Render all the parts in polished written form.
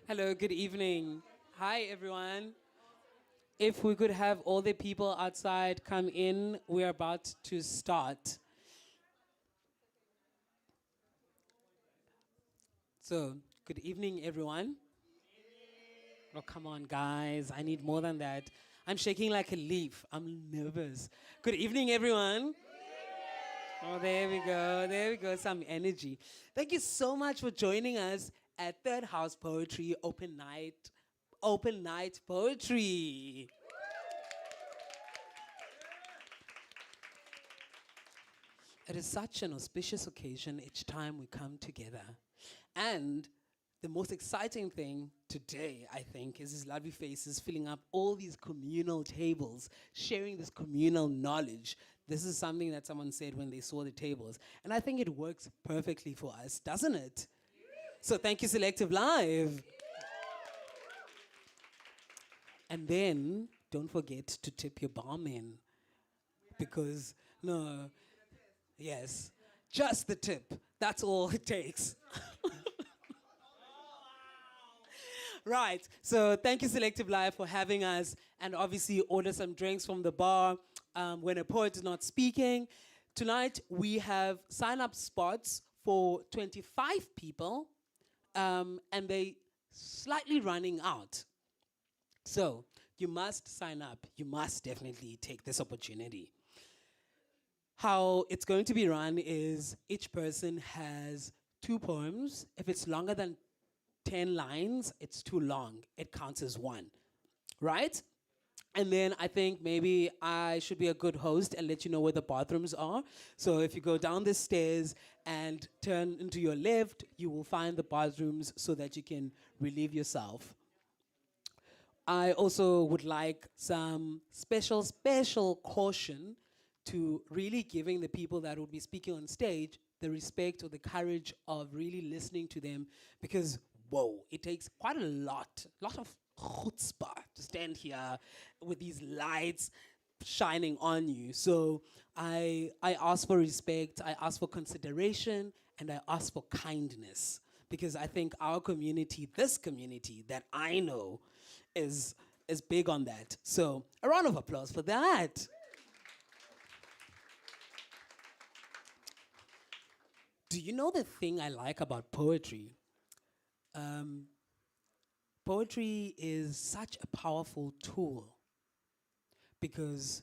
Hello, good evening. Hi, everyone. If we could have all the people outside come in, we're about to start. So, good evening, everyone. Oh, come on, guys. I need more than that. I'm shaking like a leaf. I'm nervous. Good evening, everyone. Oh, there we go. There we go. Some energy. Thank you so much for joining us at Third House Poetry Open Night. Open Night Poetry. It is such an auspicious occasion each time we come together. And the most exciting thing today, I think, is these lovely faces filling up all these communal tables, sharing this communal knowledge. This is something that someone said when they saw the tables. And I think it works perfectly for us, doesn't it? So thank you, Selective Live. And then don't forget to tip your barman. Because, no, yes, just the tip. That's all it takes. Right. So thank you, Selective Live, for having us. And obviously, order some drinks from the bar when a poet is not speaking. Tonight, we have sign-up spots for 25 people, and they slightly running out. So you must sign up. You must definitely take this opportunity. How it's going to be run is each person has 2 poems. If it's longer than 10 lines, it's too long. It counts as one, right? And then I think maybe I should be a good host and let you know where the bathrooms are. So if you go down the stairs and turn into your left, you will find the bathrooms so that you can relieve yourself. I also would like some special caution to really giving the people that would be speaking on stage the respect or the courage of really listening to them, because whoa, it takes quite a lot of chutzpah to stand here with these lights shining on you. So I ask for respect, I ask for consideration, and I ask for kindness, because I think our community, this community that I know, is big on that. So a round of applause for that. Do you know the thing I like about poetry? Poetry is such a powerful tool because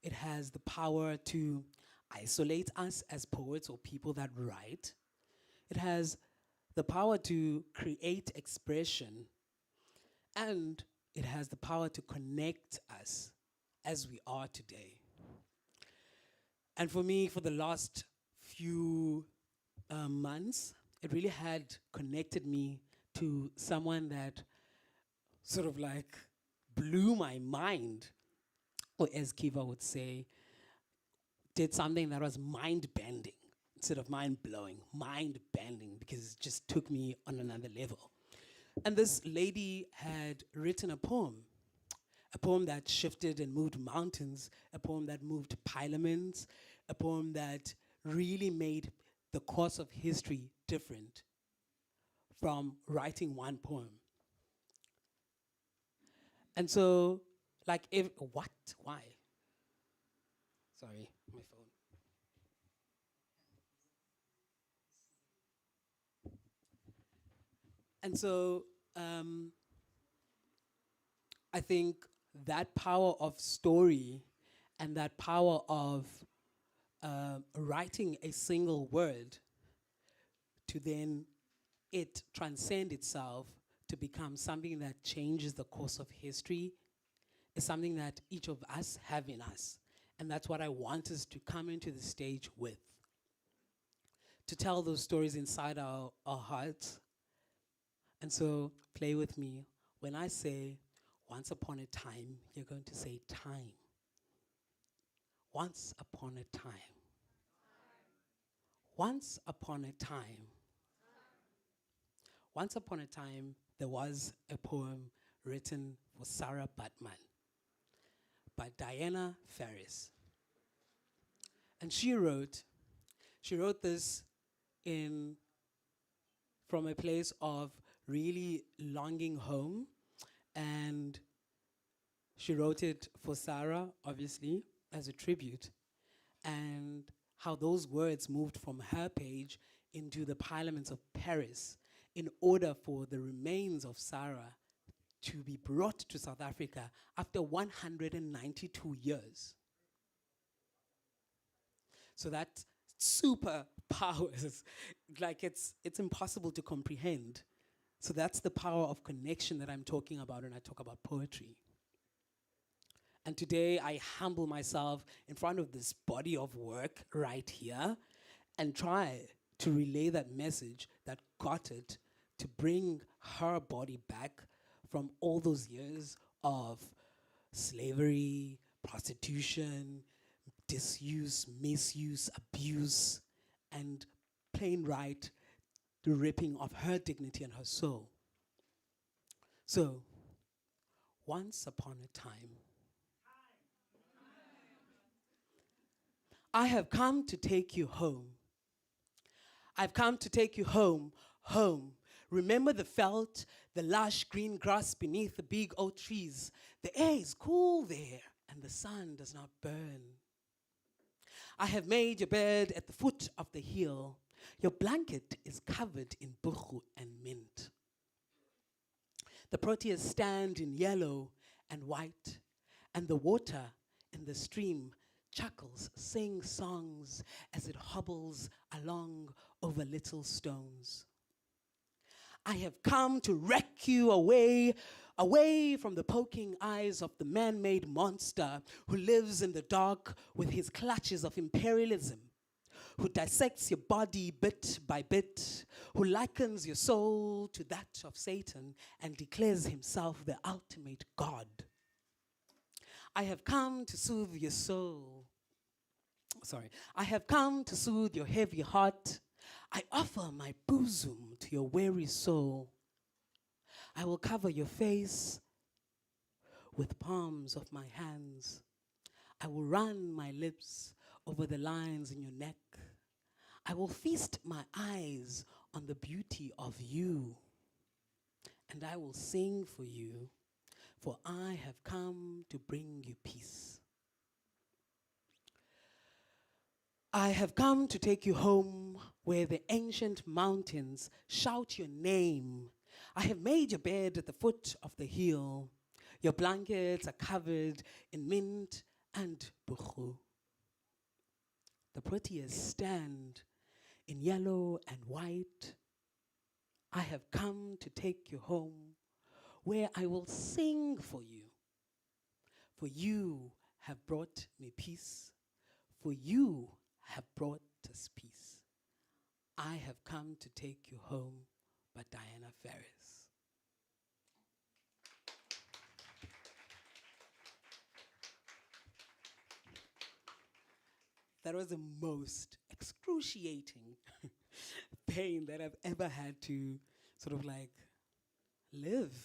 it has the power to isolate us as poets or people that write. It has the power to create expression, and it has the power to connect us as we are today. And for me, for the last few months, it really had connected me to someone that sort of like blew my mind, or as Kiva would say, did something that was mind-bending instead of mind-blowing, mind-bending, because it just took me on another level. And this lady had written a poem that shifted and moved mountains, a poem that moved parliaments, a poem that really made the course of history different from writing one poem. And so, like, what? Why? Sorry, my phone. And so, I think that power of story and that power of writing a single word to then it transcend itself to become something that changes the course of history is something that each of us have in us. And that's what I want us to come into the stage with. To tell those stories inside our hearts. And so play with me. When I say once upon a time, you're going to say time. Once upon a time. Once upon a time. Once upon a time, there was a poem written for Sarah Batman by Diana Ferris. And she wrote this from a place of really longing home. And she wrote it for Sarah, obviously, as a tribute. And how those words moved from her page into the parliaments of Paris in order for the remains of Sarah to be brought to South Africa after 192 years. So that superpowers, like it's impossible to comprehend. So that's the power of connection that I'm talking about when I talk about poetry. And today I humble myself in front of this body of work right here and try to relay that message that got it, to bring her body back from all those years of slavery, prostitution, disuse, misuse, abuse, and plain right, the ripping of her dignity and her soul. So, once upon a time, I have come to take you home. I've come to take you home, home. Remember the veldt, the lush green grass beneath the big oak trees. The air is cool there and the sun does not burn. I have made your bed at the foot of the hill. Your blanket is covered in buchu and mint. The proteas stand in yellow and white, and the water in the stream chuckles, sings songs as it hobbles along over little stones. I have come to wreck you away from the poking eyes of the man-made monster who lives in the dark with his clutches of imperialism, who dissects your body bit by bit, who likens your soul to that of Satan and declares himself the ultimate God. I have come to soothe your soul. I have come to soothe your heavy heart. I offer my bosom to your weary soul. I will cover your face with palms of my hands. I will run my lips over the lines in your neck. I will feast my eyes on the beauty of you. And I will sing for you, for I have come to bring you peace. I have come to take you home where the ancient mountains shout your name. I have made your bed at the foot of the hill. Your blankets are covered in mint and buchu. The proteas stand in yellow and white. I have come to take you home where I will sing for you. For you have brought me peace. For you have brought us peace. I have come to take you home by Diana Ferris. That was the most excruciating pain that I've ever had to sort of like live.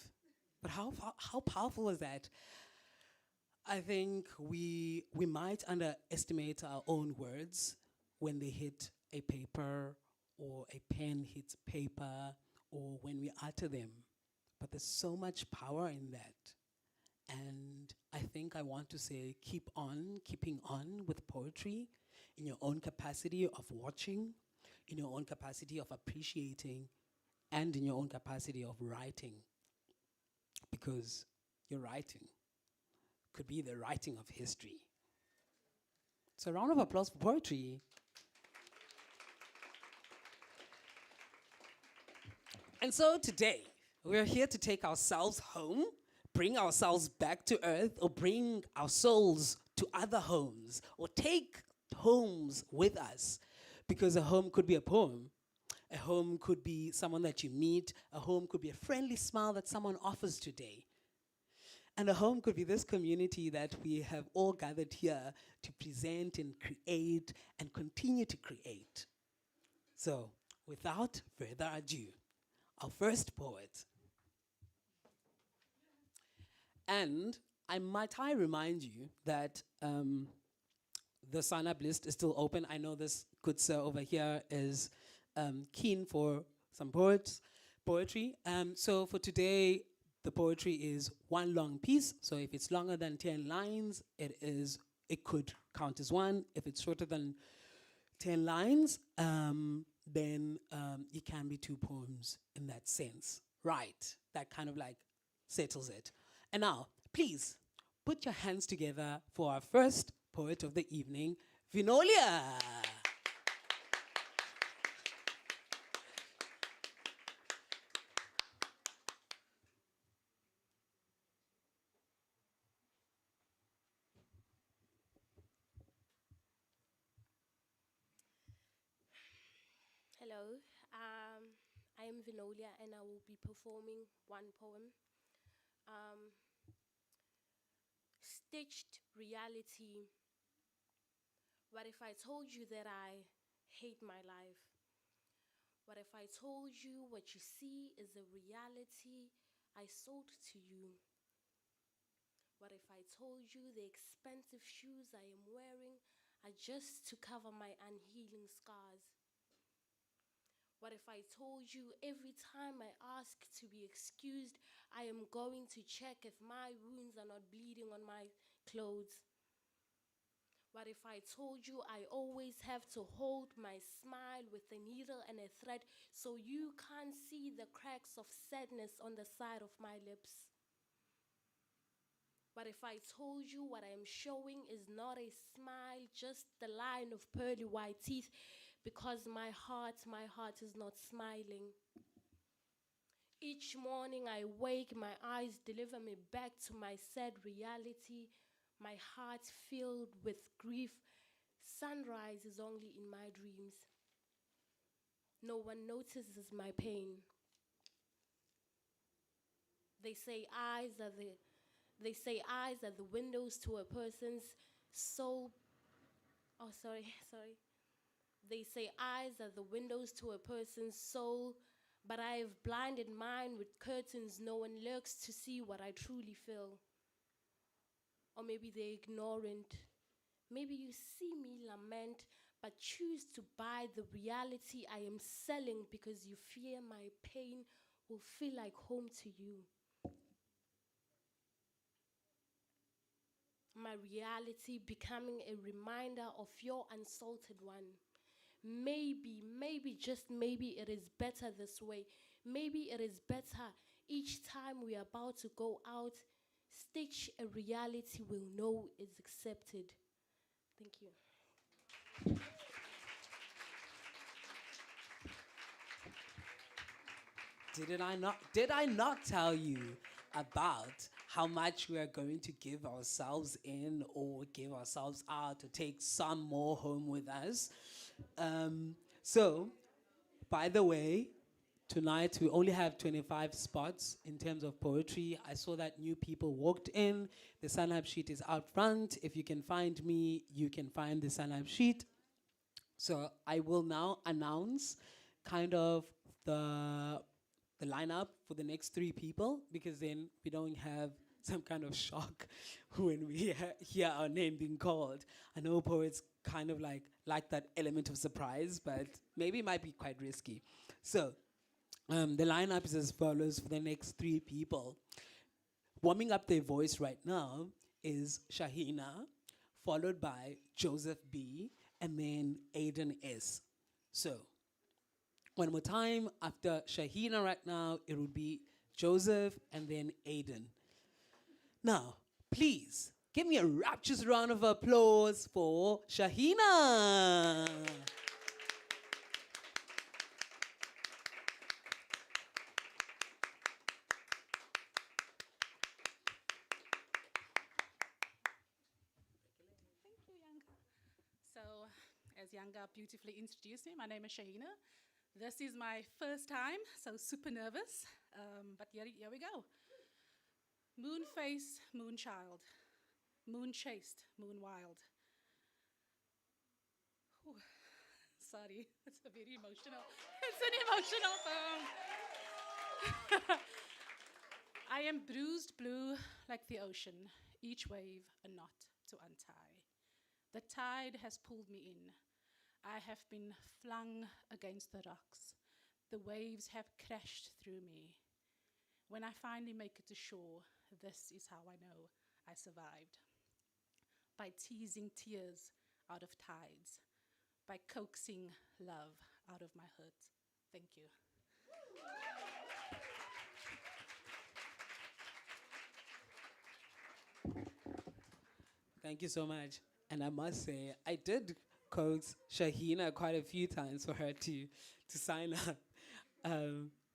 But how powerful is that? I think we might underestimate our own words when they hit a paper or a pen hits paper or when we utter them. But there's so much power in that. And I think I want to say keep on, keeping on with poetry in your own capacity of watching, in your own capacity of appreciating, and in your own capacity of writing. Because your writing could be the writing of history. So a round of applause for poetry. And so today, we're here to take ourselves home, bring ourselves back to earth, or bring our souls to other homes, or take homes with us. Because a home could be a poem. A home could be someone that you meet. A home could be a friendly smile that someone offers today. And a home could be this community that we have all gathered here to present and create and continue to create. So, without further ado, our first poet. And might I remind you that the sign-up list is still open. I know this good sir over here is keen for some poets. poetry. So for today, the poetry is one long piece. So if it's longer than 10 lines, it could count as one. If it's shorter than 10 lines, then it can be two poems in that sense. Right. That kind of like settles it. And now, please put your hands together for our first poet of the evening, Vinolia. Hello, I am Vinolia and I will be performing one poem. Um, Stitched reality. What if I told you that I hate my life? What if I told you what you see is a reality I sold to you? What if I told you the expensive shoes I am wearing are just to cover my unhealing scars? What if I told you every time I ask to be excused, I am going to check if my wounds are not bleeding on my clothes? What if I told you I always have to hold my smile with a needle and a thread so you can't see the cracks of sadness on the side of my lips? What if I told you what I am showing is not a smile, just the line of pearly white teeth, because my heart is not smiling. Each morning I wake, my eyes deliver me back to my sad reality, my heart filled with grief. Sunrise is only in my dreams. No one notices my pain. They say eyes are the windows to a person's soul. Oh, sorry. They say eyes are the windows to a person's soul, but I have blinded mine with curtains. No one lurks to see what I truly feel. Or maybe they're ignorant. Maybe you see me lament, but choose to buy the reality I am selling because you fear my pain will feel like home to you. My reality becoming a reminder of your unsalted one. Maybe, just maybe it is better this way. Maybe it is better each time we are about to go out, stitch a reality we'll know is accepted. Thank you. Did I not tell you about how much we are going to give ourselves in or give ourselves out to take some more home with us? So, by the way, tonight we only have 25 spots in terms of poetry. I saw that new people walked in. The sign-up sheet is out front. If you can find me, you can find the sign-up sheet. So I will now announce kind of the the lineup for the next three people, because then we don't have some kind of shock when we hear our name being called. I know poets kind of like that element of surprise, but maybe it might be quite risky. So the lineup is as follows for the next three people. Warming up their voice right now is Shahina, followed by Joseph B, and then Aiden S. So one more time, after Shahina right now, it would be Joseph and then Aiden. Now, please give me a rapturous round of applause for Shahina. Thank you, Yanga. So, as Yanga beautifully introduced me, my name is Shahina. This is my first time, so super nervous, but here we go. Moon face, moon child, moon chased, moon wild. Whew, sorry, it's a very emotional. It's an emotional poem. I am bruised blue like the ocean, each wave a knot to untie. The tide has pulled me in. I have been flung against the rocks. The waves have crashed through me. When I finally make it to shore, this is how I know I survived. By teasing tears out of tides, by coaxing love out of my hurt. Thank you. Thank you so much. And I must say, I did coax Shahina quite a few times for her to sign up.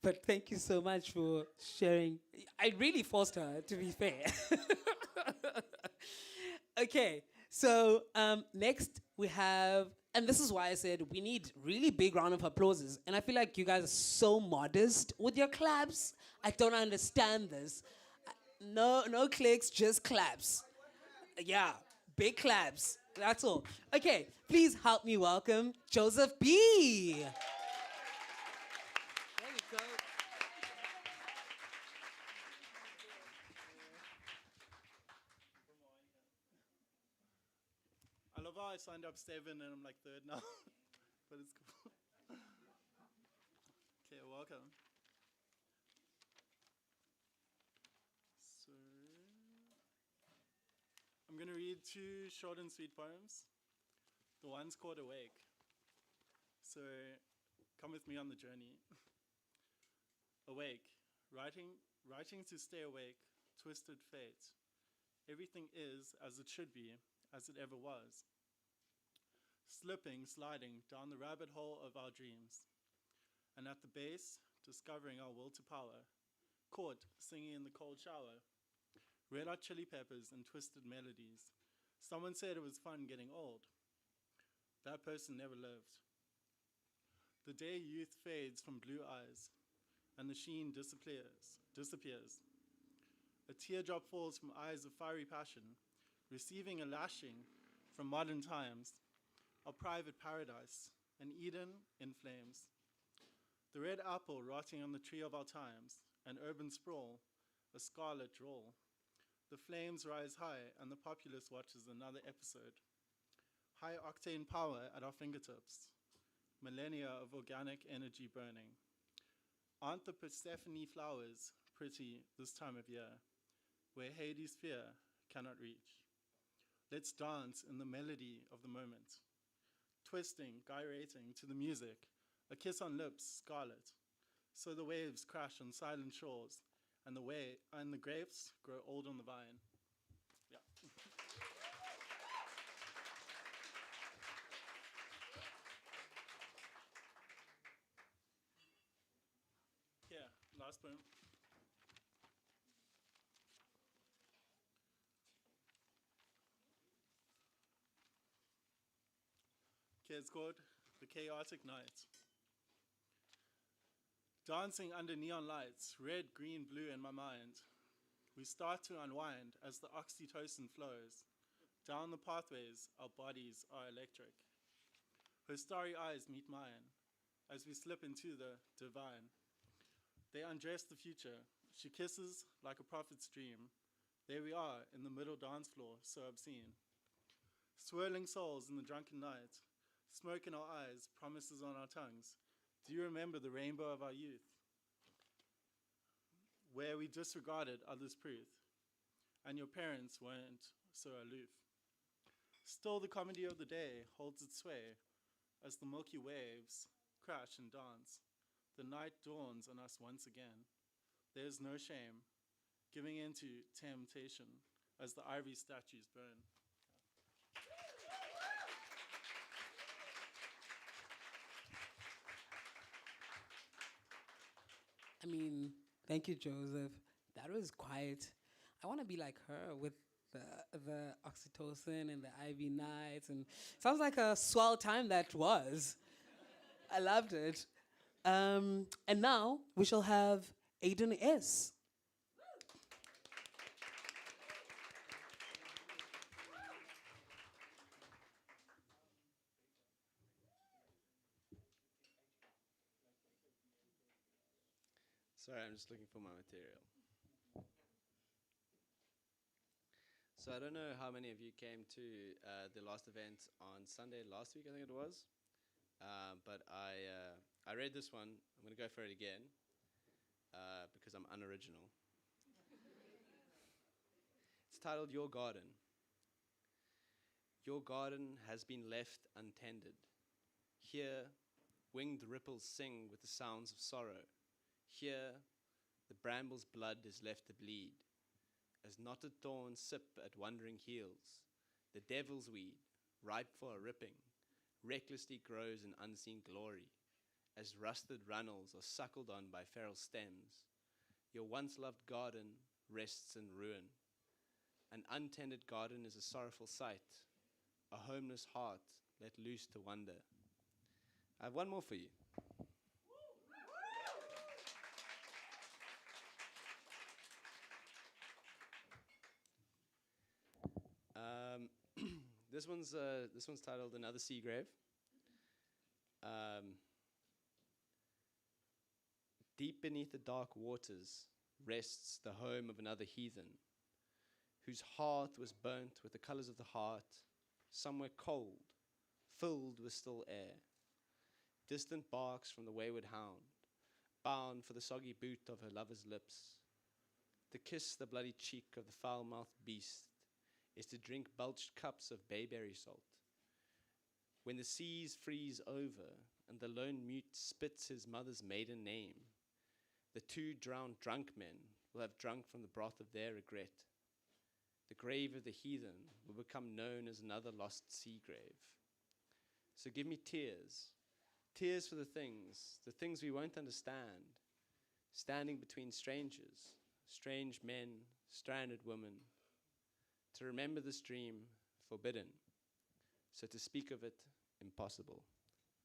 But thank you so much for sharing. I really forced her, to be fair. Okay, so next we have, and this is why I said we need really big round of applauses. And I feel like you guys are so modest with your claps. I don't understand this. No clicks, just claps. Yeah, big claps. That's all. Okay, please help me welcome Joseph B. There we go. I love how I signed up 7 and I'm like third now, but it's cool. Okay, welcome. So, I'm going to read 2 short and sweet poems. The one's called Awake. So, come with me on the journey. Awake, writing to stay awake, twisted fate. Everything is as it should be, as it ever was. Slipping, sliding down the rabbit hole of our dreams. And at the base, discovering our will to power. Caught, singing in the cold shower. Red Hot Chili Peppers and twisted melodies. Someone said it was fun getting old. That person never lived. The day youth fades from blue eyes, and the sheen disappears. A teardrop falls from eyes of fiery passion, receiving a lashing from modern times, a private paradise, an Eden in flames. The red apple rotting on the tree of our times, an urban sprawl, a scarlet drawl. The flames rise high and the populace watches another episode. High octane power at our fingertips, millennia of organic energy burning. Aren't the Persephone flowers pretty this time of year, where Hades' fear cannot reach? Let's dance in the melody of the moment, twisting, gyrating to the music, a kiss on lips, scarlet. So the waves crash on silent shores, and the grapes grow old on the vine. Yeah. Here, last poem. Okay, it's called The Chaotic Night. Dancing under neon lights, red, green, blue in my mind. We start to unwind as the oxytocin flows. Down the pathways, our bodies are electric. Her starry eyes meet mine as we slip into the divine. They undress the future. She kisses like a prophet's dream. There we are in the middle dance floor, so obscene. Swirling souls in the drunken night. Smoke in our eyes, promises on our tongues. Do you remember the rainbow of our youth? Where we disregarded others' truth, and your parents weren't so aloof. Still the comedy of the day holds its sway as the milky waves crash and dance. The night dawns on us once again. There's no shame, giving in to temptation as the ivory statues burn. I mean, thank you, Joseph. That was quite. I want to be like her with the oxytocin and the IV nights, and sounds like a swell time that was. I loved it. And now we shall have Aiden S. Sorry, I'm just looking for my material. So I don't know how many of you came to the last event on Sunday last week, I think it was. But I read this one. I'm going to go for it again because I'm unoriginal. It's titled Your Garden. Your garden has been left untended. Here, winged ripples sing with the sounds of sorrow. Here, the bramble's blood is left to bleed. As knotted thorns sip at wandering heels, the devil's weed, ripe for a ripping, recklessly grows in unseen glory, as rusted runnels are suckled on by feral stems. Your once-loved garden rests in ruin. An untended garden is a sorrowful sight, a homeless heart let loose to wander. I have one more for you. This one's titled Another Seagrave. Deep beneath the dark waters rests the home of another heathen, whose heart was burnt with the colors of the heart, somewhere cold, filled with still air. Distant barks from the wayward hound, bound for the soggy boot of her lover's lips. To kiss the bloody cheek of the foul-mouthed beast is to drink belched cups of bayberry salt. When the seas freeze over and the lone mute spits his mother's maiden name, the two drowned drunk men will have drunk from the broth of their regret. The grave of the heathen will become known as another lost sea grave. So give me tears, tears for the things we won't understand, standing between strangers, strange men, stranded women. To remember this dream, forbidden. So to speak of it, impossible.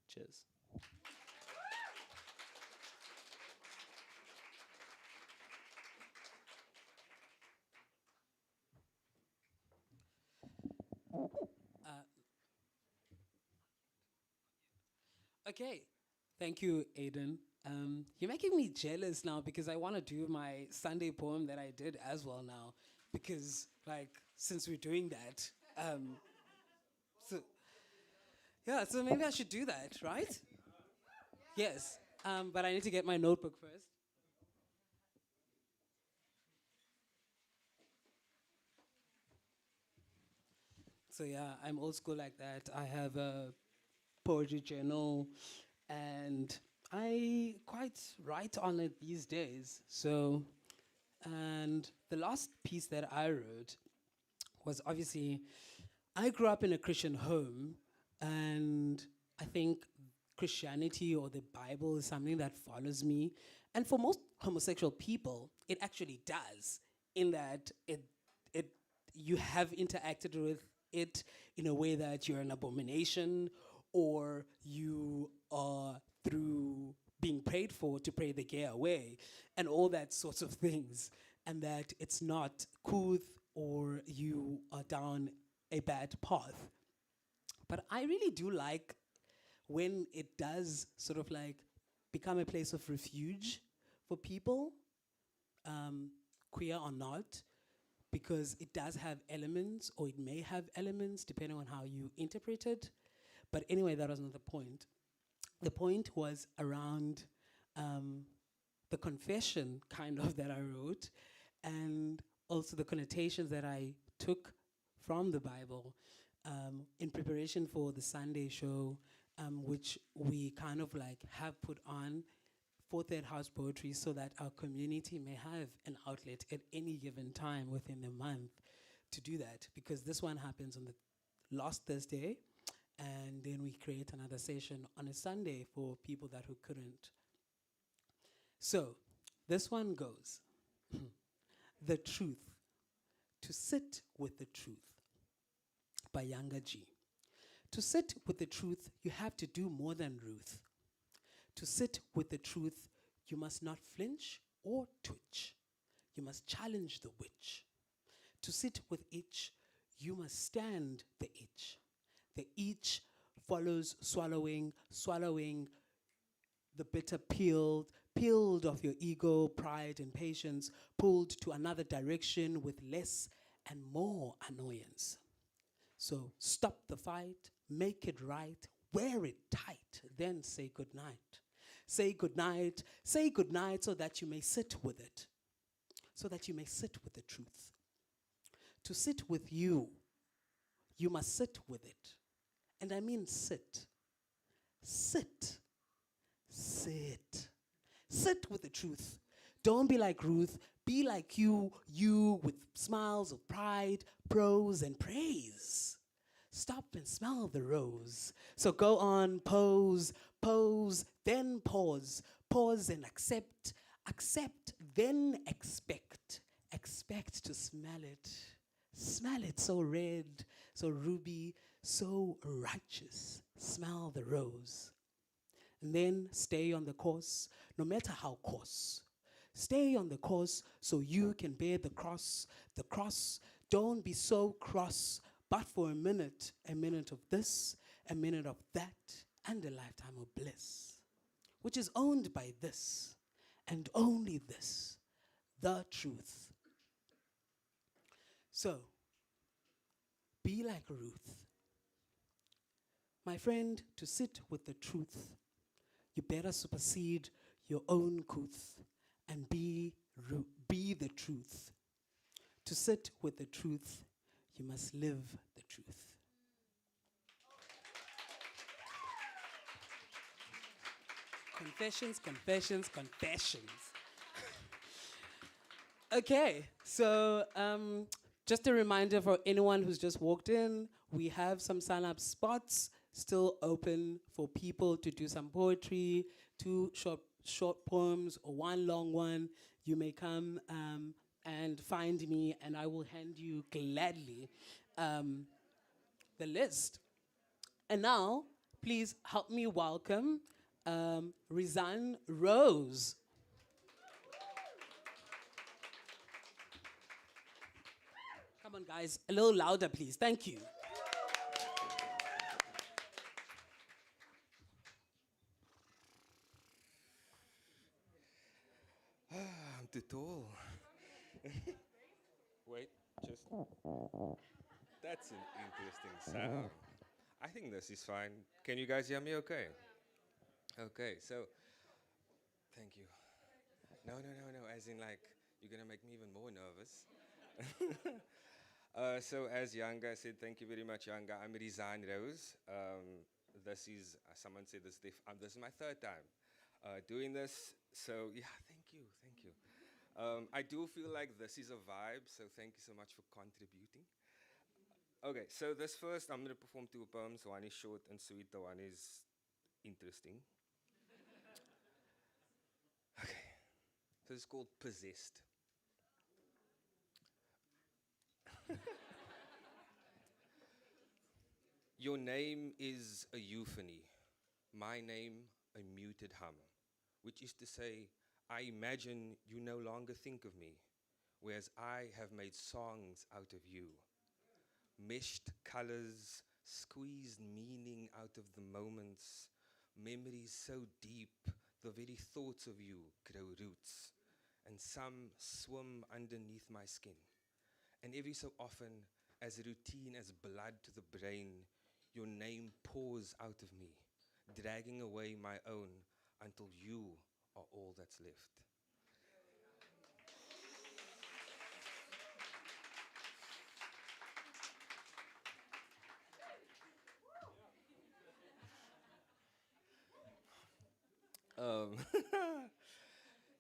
Cheers. Okay, thank you, Aiden. You're making me jealous now because I want to do my Sunday poem that I did as well now. Because, like, since we're doing that, so maybe I should do that, right? Yes, but I need to get my notebook first. So yeah, I'm old school like that. I have a poetry journal, and I quite write on it these days. So, and the last piece that I wrote was obviously, I grew up in a Christian home, and I think Christianity or the Bible is something that follows me. And for most homosexual people, it actually does, in that it you have interacted with it in a way that you're an abomination, or you are through being prayed for to pray the gay away, and all that sorts of things, and that it's not cool or you are down a bad path. But I really do like when it does sort of like become a place of refuge for people, queer or not, because it does have elements, or it may have elements, depending on how you interpret it. But anyway, that was not the point. The point was around the confession, kind of, that I wrote, and also the connotations that I took from the Bible in preparation for the Sunday show, which we kind of like have put on for Third House Poetry, so that our community may have an outlet at any given time within the month to do that. Because this one happens on the last Thursday, and then we create another session on a Sunday for people that who couldn't. So this one goes. The Truth. To sit with the truth, by Younger G. To sit with the truth, you have to do more than Ruth. To sit with the truth, you must not flinch or twitch. You must challenge the witch. To sit with each, you must stand the itch. The each follows swallowing, swallowing the bitter peeled of your ego, pride, and patience, pulled to another direction with less and more annoyance. So stop the fight, make it right, wear it tight, then say goodnight. say goodnight. Say goodnight so that you may sit with it, so that you may sit with the truth. To sit with you, you must sit with it. And I mean sit. Sit. Sit. Sit with the truth. Don't be like Ruth. Be like you with smiles of pride, prose, and praise. Stop and smell the rose. So go on, pose, pose, then pause. Pause and accept. Accept, then expect. Expect to smell it. Smell it so red, so ruby, so righteous. Smell the rose. And then stay on the course, no matter how coarse. Stay on the course so you can bear the cross. The cross, don't be so cross, but for a minute of this, a minute of that, and a lifetime of bliss, which is owned by this, and only this, the truth. So, be like Ruth. My friend, to sit with the truth, you better supersede your own couth and be the truth. To sit with the truth, you must live the truth. Confessions, confessions, confessions. Okay, so just a reminder for anyone who's just walked in, we have some sign-up spots still open for people to do some poetry, 2 short poems or 1 long one. You may come and find me, and I will hand you gladly the list. And now, please help me welcome Rizan Rose. Come on, guys, a little louder, please. Thank you. I'm too tall. Wait, just. That's an interesting sound. I think this is fine. Can you guys hear me okay? Okay, so. Thank you. No, as in, like, you're gonna make me even more nervous. So, as Yanga said, thank you very much, Yanga. I'm Rizan Rose. This is, someone said this, this is my 3rd time doing this. So, yeah, thank you. I do feel like this is a vibe, so thank you so much for contributing. Okay, so this first, I'm going to perform 2 poems. One is short and sweet, the one is interesting. Okay, so it's called Possessed. Your name is a euphony, my name a muted hum, which is to say, I imagine you no longer think of me, whereas I have made songs out of you. Meshed colors, squeezed meaning out of the moments, memories so deep, the very thoughts of you grow roots, and some swim underneath my skin. And every so often, as routine as blood to the brain, your name pours out of me, dragging away my own until you are all that's left.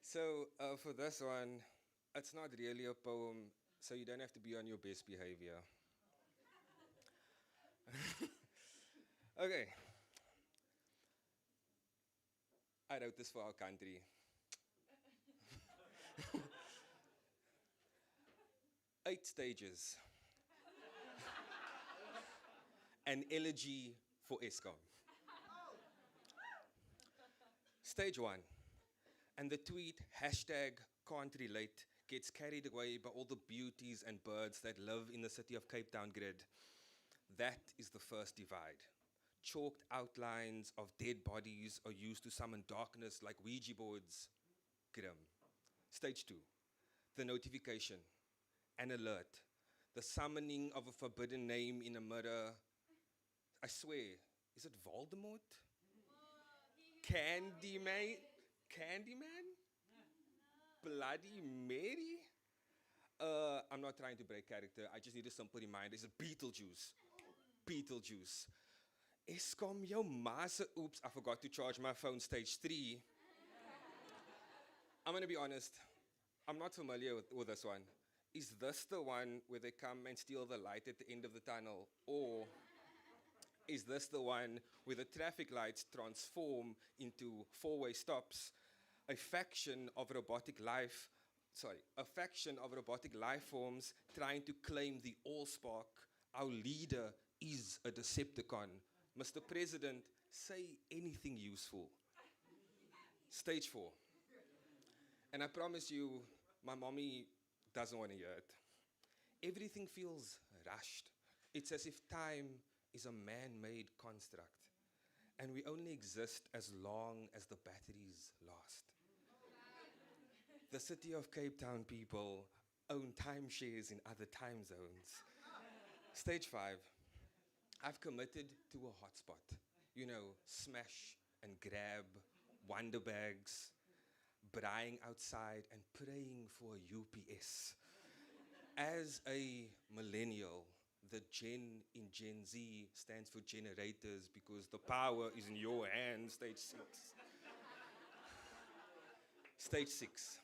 So for this one, it's not really a poem, so you don't have to be on your best behavior. Okay. I wrote this for our country. Eight stages. An elegy for Eskom. Stage 1. And the tweet, #can't relate, gets carried away by all the beauties and birds that live in the city of Cape Town grid. That is the first divide. Chalked outlines of dead bodies are used to summon darkness like Ouija boards. Grim. Stage 2. The notification. An alert. The summoning of a forbidden name in a mirror. I swear, is it Voldemort? Candyman? Candyman? Bloody Mary? I'm not trying to break character. I just need a simple reminder. It's a Beetlejuice. Beetlejuice. Eskom, yo massa. Oops, I forgot to charge my phone stage 3. I'm gonna be honest. I'm not familiar with this one. Is this the one where they come and steal the light at the end of the tunnel? Or is this the one where the traffic lights transform into four-way stops? A faction of robotic life forms trying to claim the Allspark. Our leader is a Decepticon. Mr. President, say anything useful. Stage 4. And I promise you, my mommy doesn't want to hear it. Everything feels rushed. It's as if time is a man-made construct, and we only exist as long as the batteries last. The city of Cape Town people own timeshares in other time zones. Stage 5. I've committed to a hotspot. You know, smash and grab, wonder bags, braying outside and praying for a UPS. As a millennial, the Gen in Gen Z stands for generators because the power is in your hands. Stage 6. Stage 6.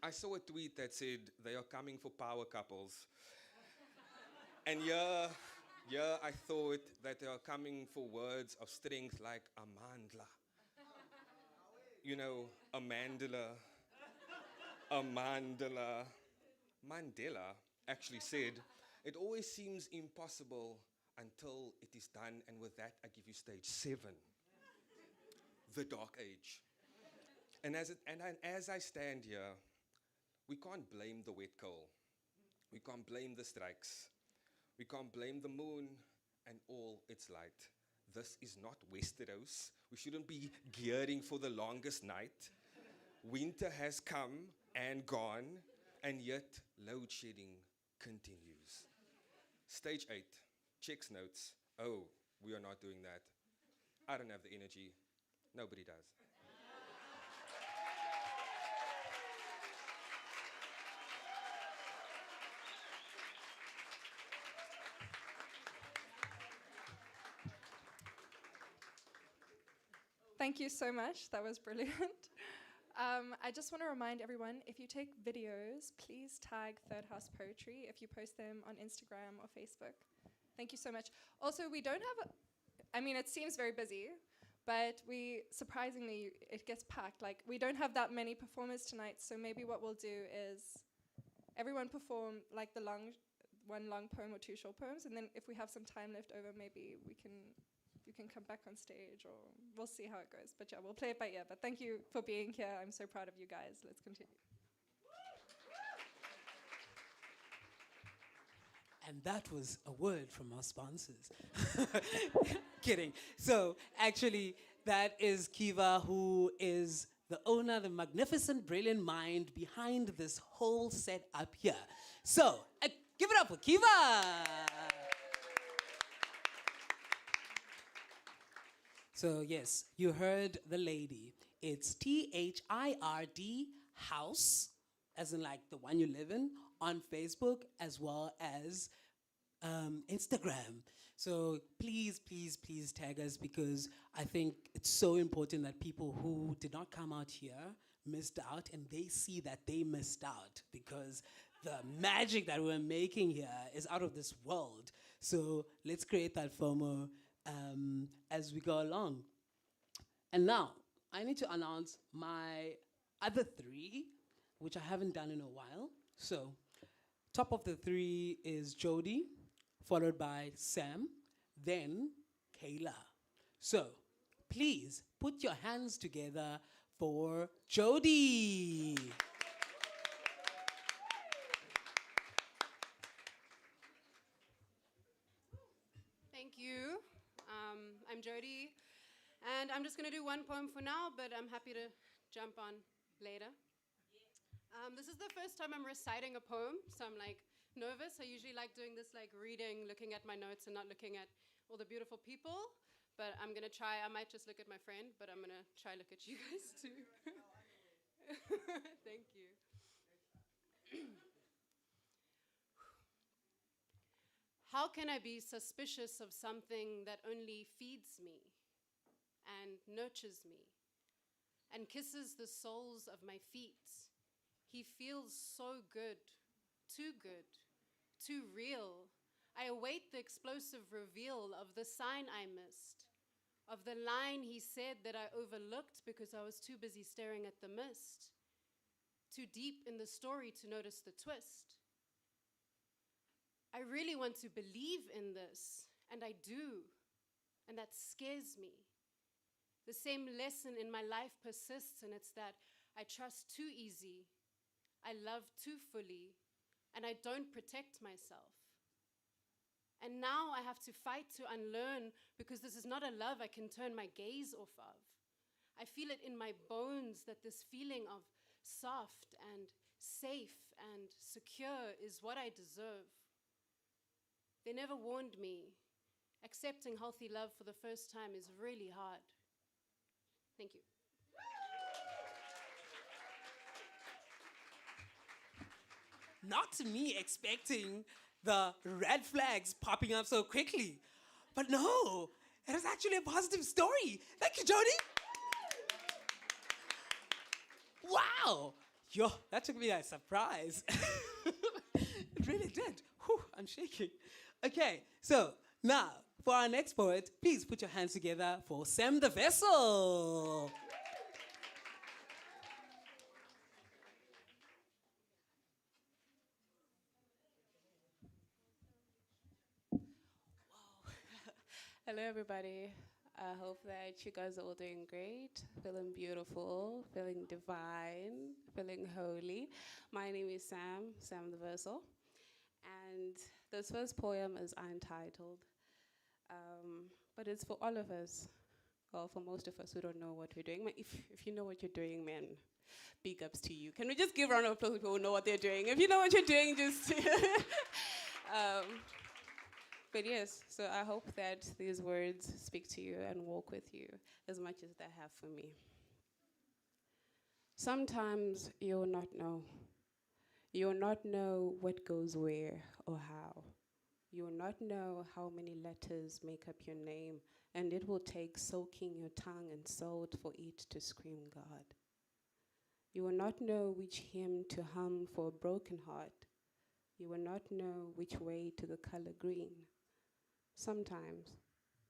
I saw a tweet that said they are coming for power couples. And yeah, I thought that they are coming for words of strength like Amandla. You know, Amandla. Mandela actually said, it always seems impossible until it is done, and with that, I give you stage 7, the dark age. And as I stand here, we can't blame the wet coal. We can't blame the strikes. We can't blame the moon and all its light. This is not Westeros. We shouldn't be gearing for the longest night. Winter has come and gone, and yet load shedding continues. Stage 8, checks notes. Oh, we are not doing that. I don't have the energy. Nobody does. Thank you so much. That was brilliant. I just want to remind everyone, if you take videos, please tag Third House Poetry if you post them on Instagram or Facebook. Thank you so much. Also, we don't have, it seems very busy, but surprisingly, it gets packed. Like, we don't have that many performers tonight, so maybe what we'll do is everyone perform like one long poem or 2 short poems, and then if we have some time left over, maybe you can come back on stage, or we'll see how it goes. But yeah, we'll play it by ear. But thank you for being here. I'm so proud of you guys. Let's continue. And that was a word from our sponsors. Kidding. So actually, that is Kiva, who is the owner, the magnificent, brilliant mind behind this whole setup here. So give it up for Kiva. So yes, you heard the lady. It's THIRD House, as in like the one you live in, on Facebook as well as Instagram. So please, please, please tag us, because I think it's so important that people who did not come out here missed out, and they see that they missed out, because the magic that we're making here is out of this world. So let's create that FOMO as we go along. And now, I need to announce my other 3, which I haven't done in a while. So, top of the 3 is Jody, followed by Sam, then Kayla. So, please put your hands together for Jody. Thank you. I'm Jody, and I'm just going to do 1 poem for now, but I'm happy to jump on later. This is the first time I'm reciting a poem, so I'm like nervous. I usually like doing this, like reading, looking at my notes and not looking at all the beautiful people. but I'm going to try. I might just look at my friend, but I'm going to try look at you guys too. Thank you. How can I be suspicious of something that only feeds me and nurtures me and kisses the soles of my feet? He feels so good, too real. I await the explosive reveal of the sign I missed, of the line he said that I overlooked because I was too busy staring at the mist, too deep in the story to notice the twist. I really want to believe in this, and I do, and that scares me. The same lesson in my life persists, and it's that I trust too easy, I love too fully, and I don't protect myself. And now I have to fight to unlearn, because this is not a love I can turn my gaze off of. I feel it in my bones that this feeling of soft and safe and secure is what I deserve. They never warned me. Accepting healthy love for the first time is really hard. Thank you. Not me expecting the red flags popping up so quickly. But no, it is actually a positive story. Thank you, Jody. Wow. Yo, that took me by surprise. It really did. Whew, I'm shaking. Okay, so now for our next poet, please put your hands together for Sam the Vessel. Hello, everybody. I hope that you guys are all doing great, feeling beautiful, feeling divine, feeling holy. My name is Sam the Vessel, and this first poem is untitled, but it's for all of us, well, for most of us who don't know what we're doing. If you know what you're doing, man, big ups to you. Can we just give a round of applause to people who know what they're doing? If you know what you're doing, just... But yes, so I hope that these words speak to you and walk with you as much as they have for me. Sometimes you'll not know. You'll not know what goes where or how. You'll not know how many letters make up your name, and it will take soaking your tongue in salt for it to scream God. You will not know which hymn to hum for a broken heart. You will not know which way to the color green. Sometimes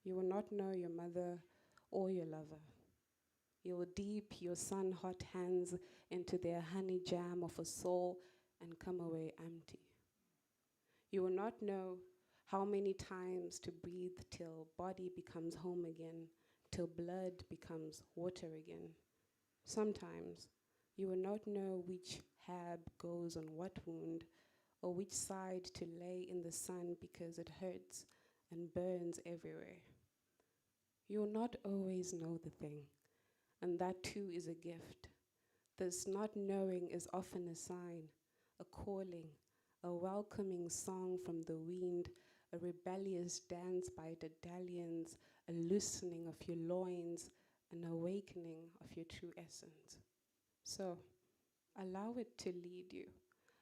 you will not know your mother or your lover. You will dip your sun-hot hands into their honey jam of a soul and come away empty. You will not know how many times to breathe till body becomes home again, till blood becomes water again. Sometimes you will not know which herb goes on what wound, or which side to lay in the sun because it hurts and burns everywhere. You will not always know the thing, and that too is a gift. This not knowing is often a sign, a calling, a welcoming song from the wind, a rebellious dance by the dalliance, a loosening of your loins, an awakening of your true essence. So, allow it to lead you.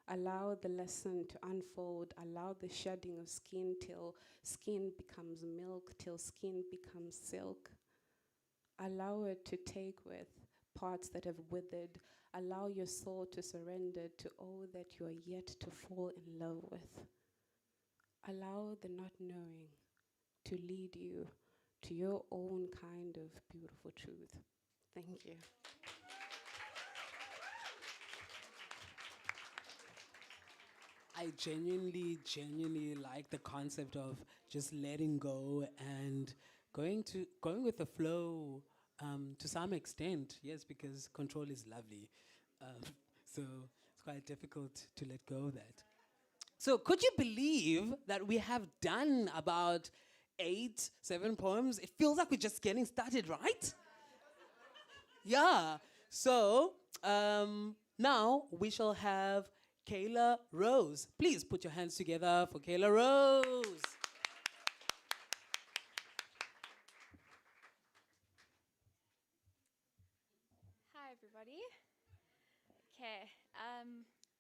Allow the lesson to unfold. Allow the shedding of skin till skin becomes milk, till skin becomes silk. Allow it to take with parts that have withered. Allow your soul to surrender to all that you are yet to fall in love with. Allow the not knowing to lead you to your own kind of beautiful truth. Thank you. I genuinely like the concept of just letting go and going with the flow to some extent. Yes, because control is lovely. So it's quite difficult to let go of that. So could you believe that we have done about 7 poems? It feels like we're just getting started, right? Yeah. So now we shall have Kayla Rose. Please put your hands together for Kayla Rose.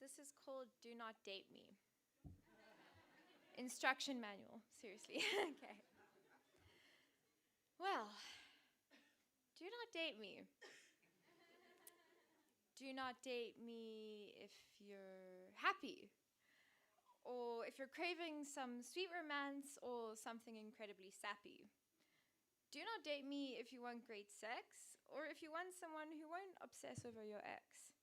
This is called Do Not Date Me. Instruction manual, seriously. Okay. Well, do not date me. Do not date me if you're happy, or if you're craving some sweet romance or something incredibly sappy. Do not date me if you want great sex, or if you want someone who won't obsess over your ex.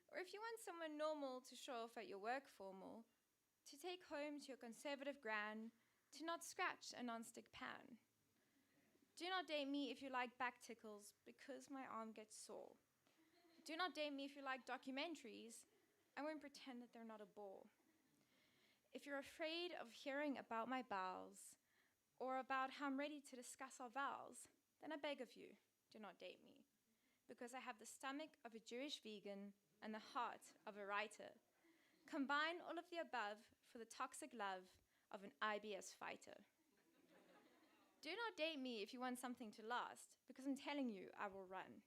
Or if you want someone normal to show off at your work formal, to take home to your conservative gran, to not scratch a non-stick pan. Do not date me if you like back tickles because my arm gets sore. Do not date me if you like documentaries. I won't pretend that they're not a bore. If you're afraid of hearing about my bowels, or about how I'm ready to discuss our vows, then I beg of you, do not date me. Because I have the stomach of a Jewish vegan and the heart of a writer. Combine all of the above for the toxic love of an IBS fighter. Do not date me if you want something to last, because I'm telling you, I will run.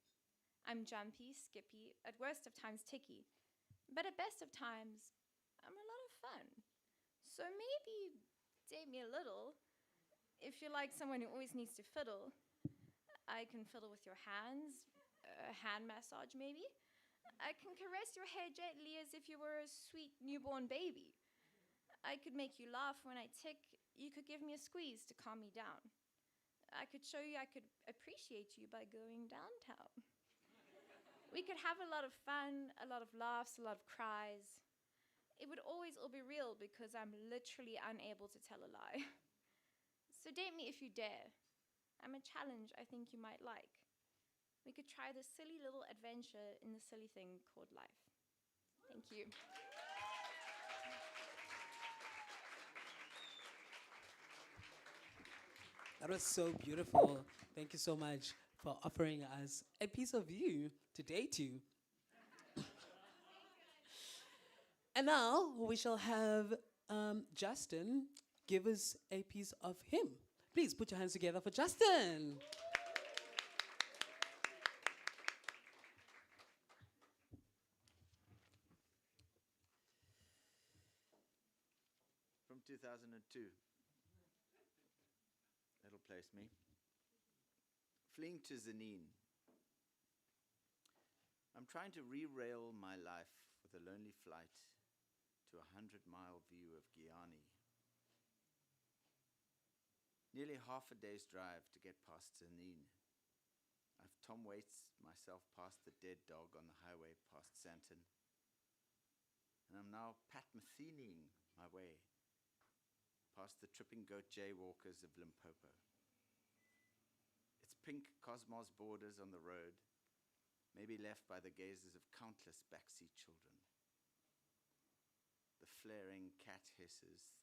I'm jumpy, skippy, at worst of times ticky, but at best of times, I'm a lot of fun. So maybe date me a little. If you're like someone who always needs to fiddle, I can fiddle with your hands, a hand massage maybe. I can caress your hair gently as if you were a sweet newborn baby. I could make you laugh when I tick. You could give me a squeeze to calm me down. I could show you I could appreciate you by going downtown. We could have a lot of fun, a lot of laughs, a lot of cries. It would always all be real because I'm literally unable to tell a lie. So date me if you dare. I'm a challenge I think you might like. We could try this silly little adventure in the silly thing called life. Thank you. That was so beautiful. Thank you so much for offering us a piece of you to date you. And now we shall have Justin give us a piece of him. Please put your hands together for Justin. From 2002. That'll place me. Fleeing to Zanin. I'm trying to re-rail my life with a lonely flight to a 100-mile view of Guyana. Nearly half a day's drive to get past Zanin. I've Tom Waits myself past the dead dog on the highway past Santon. And I'm now Pat Methenying my way past the tripping goat jaywalkers of Limpopo. Its pink cosmos borders on the road may be left by the gazes of countless backseat children. The flaring cat hisses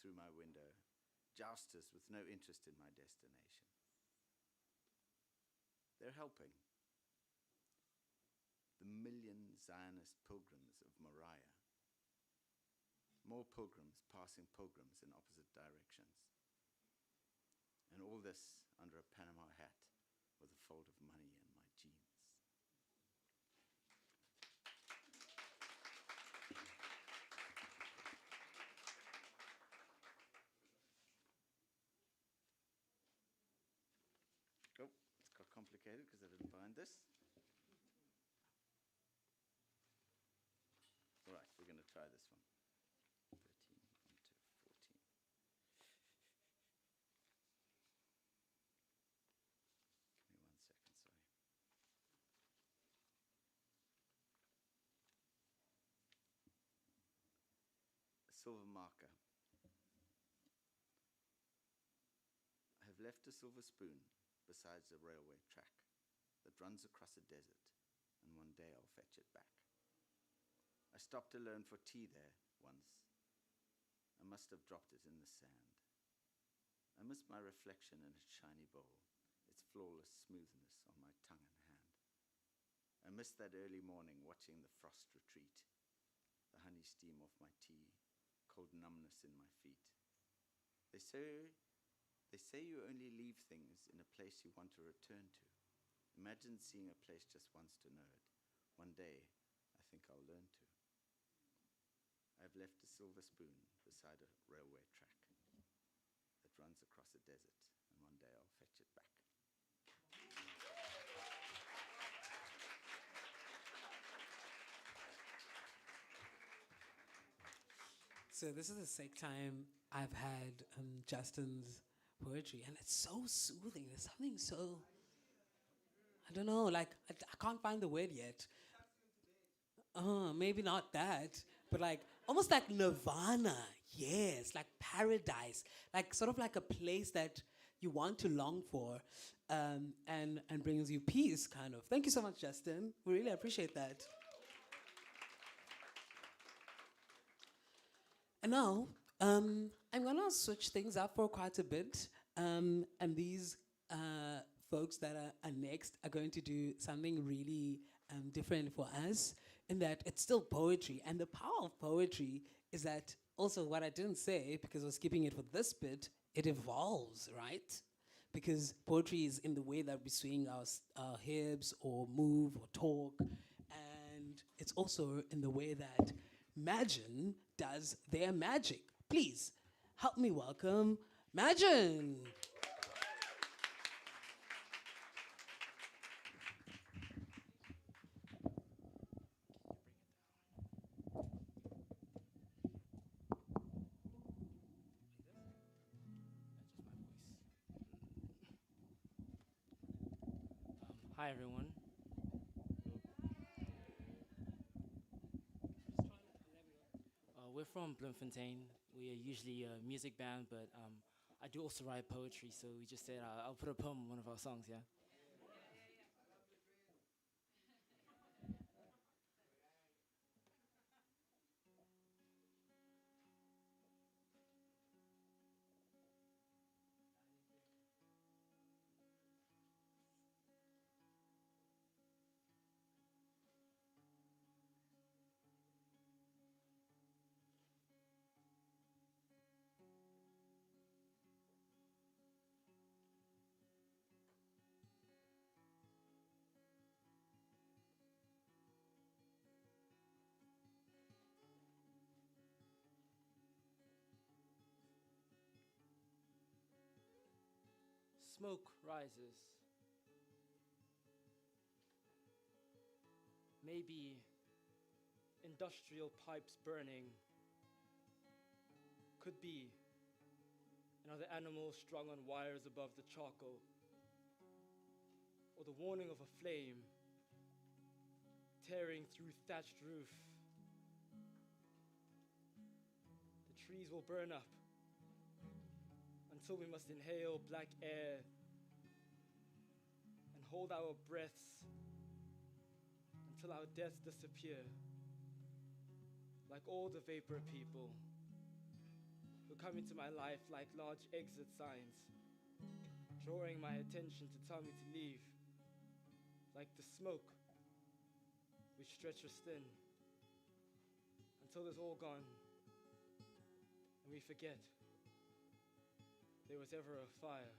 through my window, jousters with no interest in my destination. They're helping. The million Zionist pilgrims of Moriah. More pilgrims passing pilgrims in opposite directions. And all this under a Panama hat with a fold of money in my jeans. Oh, it's got complicated because I didn't bind this. All right, we're going to try this one. 13 onto 14. Give me 1 second, sorry. A silver marker. I have left a silver spoon besides a railway track that runs across a desert, and one day I'll fetch it back. I stopped alone for tea there once. I must have dropped it in the sand. I miss my reflection in its shiny bowl, its flawless smoothness on my tongue and hand. I miss that early morning watching the frost retreat, the honey steam off my tea, cold numbness in my feet. They say you only leave things in a place you want to return to. Imagine seeing a place just once to know it. One day, I think I'll learn to. I've left a silver spoon beside a railway track that runs across a desert, and one day I'll fetch it back. So this is the second time I've had Justin's poetry, and it's so soothing. There's something so, I don't know, like I can't find the word yet. Maybe not that, but like almost like nirvana. Yes, like paradise, like sort of like a place that you want to long for, and brings you peace, kind of. Thank you so much, Justin. We really appreciate that. And now, I'm gonna switch things up for quite a bit, and these folks that are next are going to do something really different for us, in that it's still poetry. And the power of poetry is that also what I didn't say, because I was skipping it for this bit, it evolves, right? Because poetry is in the way that we swing our hips or move or talk. And it's also in the way that Magin does their magic. Please help me welcome Magin. Hi everyone. We're from Bloemfontein. We are usually a music band, but I do also write poetry, so we just said I'll put a poem on one of our songs, yeah? Smoke rises. Maybe industrial pipes burning. Could be another animal strung on wires above the charcoal. Or the warning of a flame tearing through thatched roof. The trees will burn up until we must inhale black air and hold our breaths until our deaths disappear, like all the vapor people who come into my life like large exit signs, drawing my attention to tell me to leave, like the smoke which stretches thin until it's all gone and we forget there was ever a fire.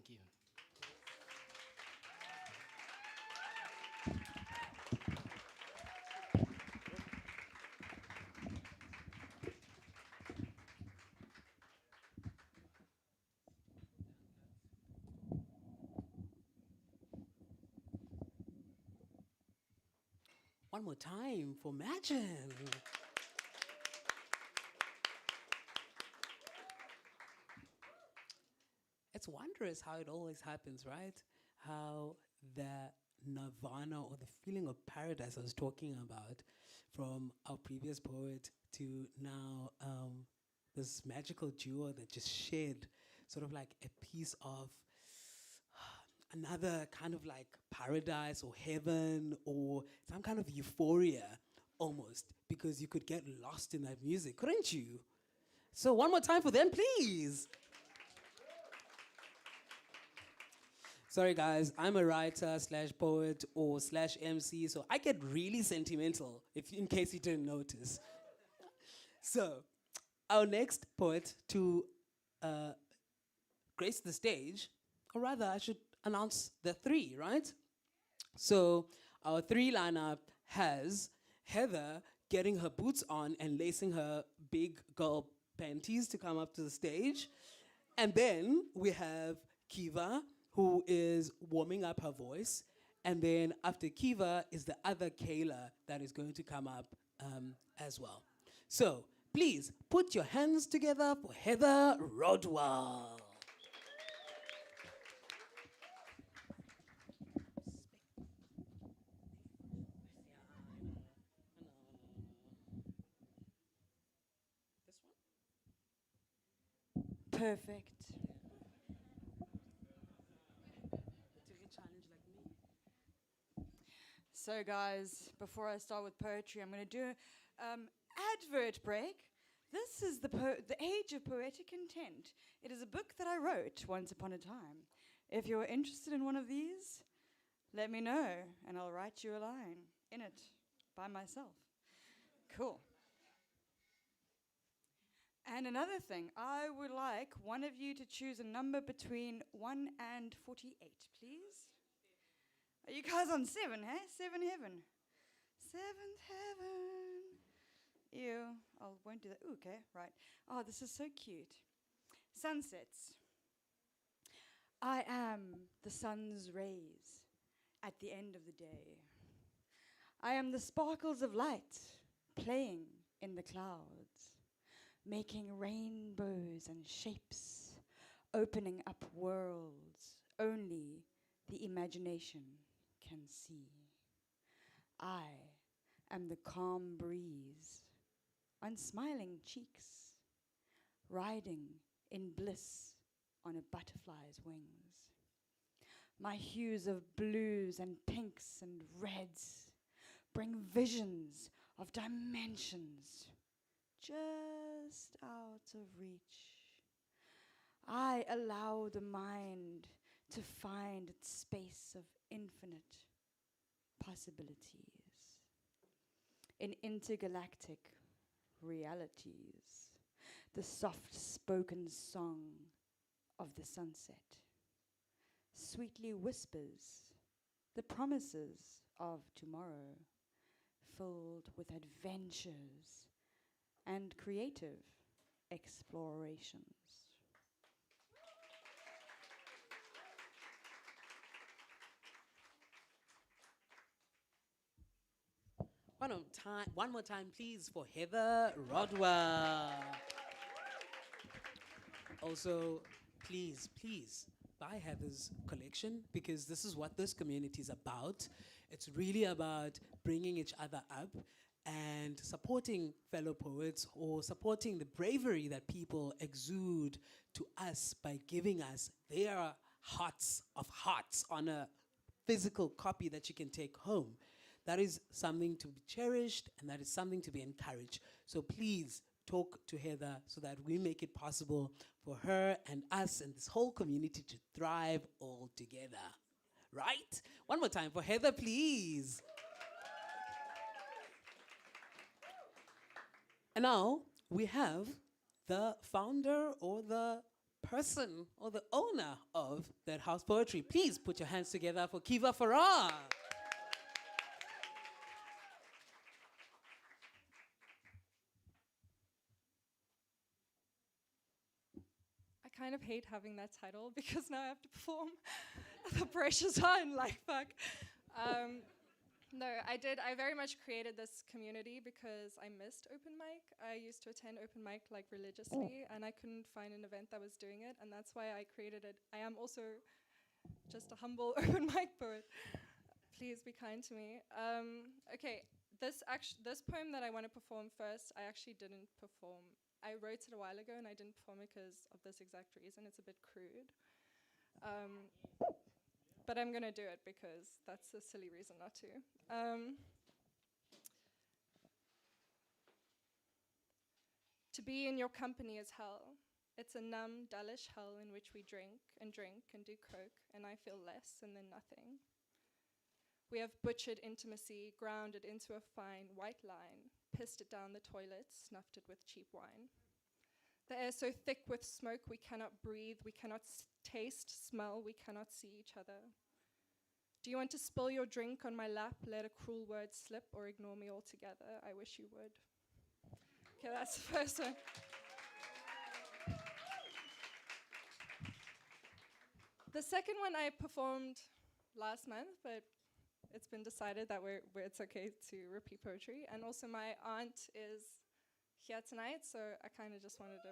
you. One more time for Imagine. It's wondrous how it always happens, right? How the nirvana or the feeling of paradise I was talking about from our previous poet to now this magical duo that just shared sort of like a piece of another kind of like paradise or heaven or some kind of euphoria almost, because you could get lost in that music, couldn't you? So one more time for them, please. Sorry guys, I'm a writer slash poet or slash MC, so I get really sentimental, if in case you didn't notice. So, our next poet to grace the stage, or rather I should announce the three, right? So, our three lineup has Heather getting her boots on and lacing her big girl panties to come up to the stage. And then we have Kiva, who is warming up her voice. And then after Kiva is the other Kayla that is going to come up as well. So please put your hands together for Heather Rodwell. Perfect. So guys, before I start with poetry, I'm going to do advert break. This is the Age of Poetic Intent. It is a book that I wrote once upon a time. If you're interested in one of these, let me know, and I'll write you a line in it by myself. Cool. And another thing, I would like one of you to choose a number between 1 and 48, please. Are you guys on 7, huh? 7 heaven. 7th heaven. Ew. I won't do that. Ooh, okay, right. Oh, this is so cute. Sunsets. I am the sun's rays at the end of the day. I am the sparkles of light playing in the clouds, making rainbows and shapes, opening up worlds only the imagination can see. I am the calm breeze on smiling cheeks, riding in bliss on a butterfly's wings. My hues of blues and pinks and reds bring visions of dimensions just out of reach. I allow the mind to find its space of infinite possibilities in intergalactic realities, the soft-spoken song of the sunset sweetly whispers the promises of tomorrow, filled with adventures and creative explorations. One more time, please, for Heather Rodwell. Also, please buy Heather's collection, because this is what this community is about. It's really about bringing each other up and supporting fellow poets, or supporting the bravery that people exude to us by giving us their hearts of hearts on a physical copy that you can take home. That is something to be cherished, and that is something to be encouraged. So please talk to Heather so that we make it possible for her and us and this whole community to thrive all together. Right? One more time for Heather, please. And now we have the founder or the person or the owner of that house poetry. Please put your hands together for Kiva Farah. I kind of hate having that title because now I have to perform. The pressure's on, like, fuck. No, I very much created this community because I missed open mic. I used to attend open mic like religiously, and I couldn't find an event that was doing it, and that's why I created it. I am also just a humble open mic poet. Please be kind to me. Okay, this poem that I want to perform first, I actually didn't perform. I wrote it a while ago, and I didn't perform it because of this exact reason. It's a bit crude. But I'm gonna do it because that's a silly reason not to. To be in your company is hell. It's a numb, dullish hell in which we drink and do coke, and I feel less and then nothing. We have butchered intimacy, ground it into a fine white line, pissed it down the toilet, snuffed it with cheap wine. The air so thick with smoke we cannot breathe, we cannot taste, smell, we cannot see each other. Do you want to spill your drink on my lap, let a cruel word slip, or ignore me altogether? I wish you would. Okay, that's the first one. The second one I performed last month, but it's been decided that it's okay to repeat poetry. And also my aunt is here tonight, so I kind of just wanted to...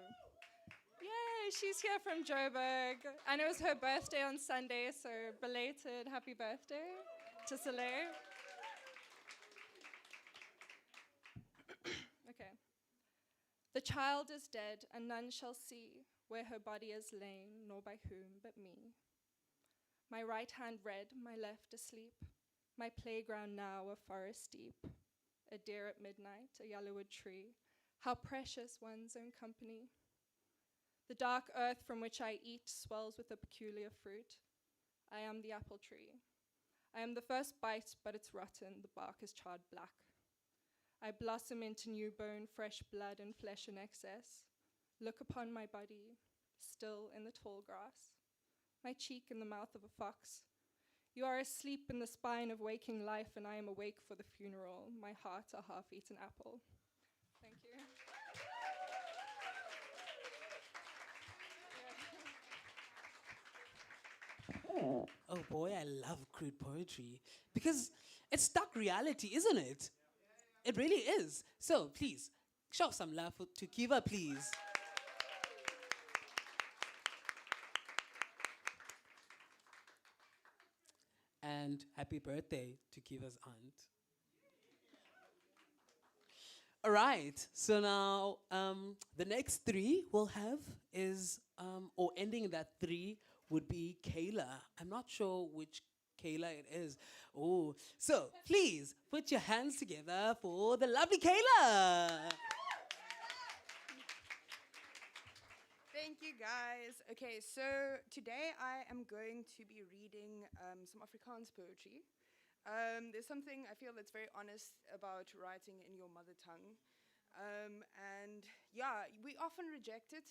Yay, she's here from Joburg. And it was her birthday on Sunday, so belated happy birthday to Soleil. Okay. The child is dead, and none shall see where her body is lain, nor by whom but me. My right hand red, my left asleep. My playground now a forest deep. A deer at midnight, a yellowwood tree. How precious one's own company. The dark earth from which I eat swells with a peculiar fruit. I am the apple tree. I am the first bite, but it's rotten, the bark is charred black. I blossom into new bone, fresh blood and flesh in excess. Look upon my body, still in the tall grass. My cheek in the mouth of a fox. You are asleep in the spine of waking life, and I am awake for the funeral. My heart a half-eaten apple. Thank you. Oh boy, I love crude poetry because it's stark reality, isn't it? It really is. So please, show some love to Kiva, please. And happy birthday to Kiva's aunt. All right, so now the next three we'll have is, or ending that three would be Kayla. I'm not sure which Kayla it is. Oh, so please put your hands together for the lovely Kayla. Thank you, guys. Okay, so today I am going to be reading some Afrikaans poetry. There's something I feel that's very honest about writing in your mother tongue. And yeah, we often reject it.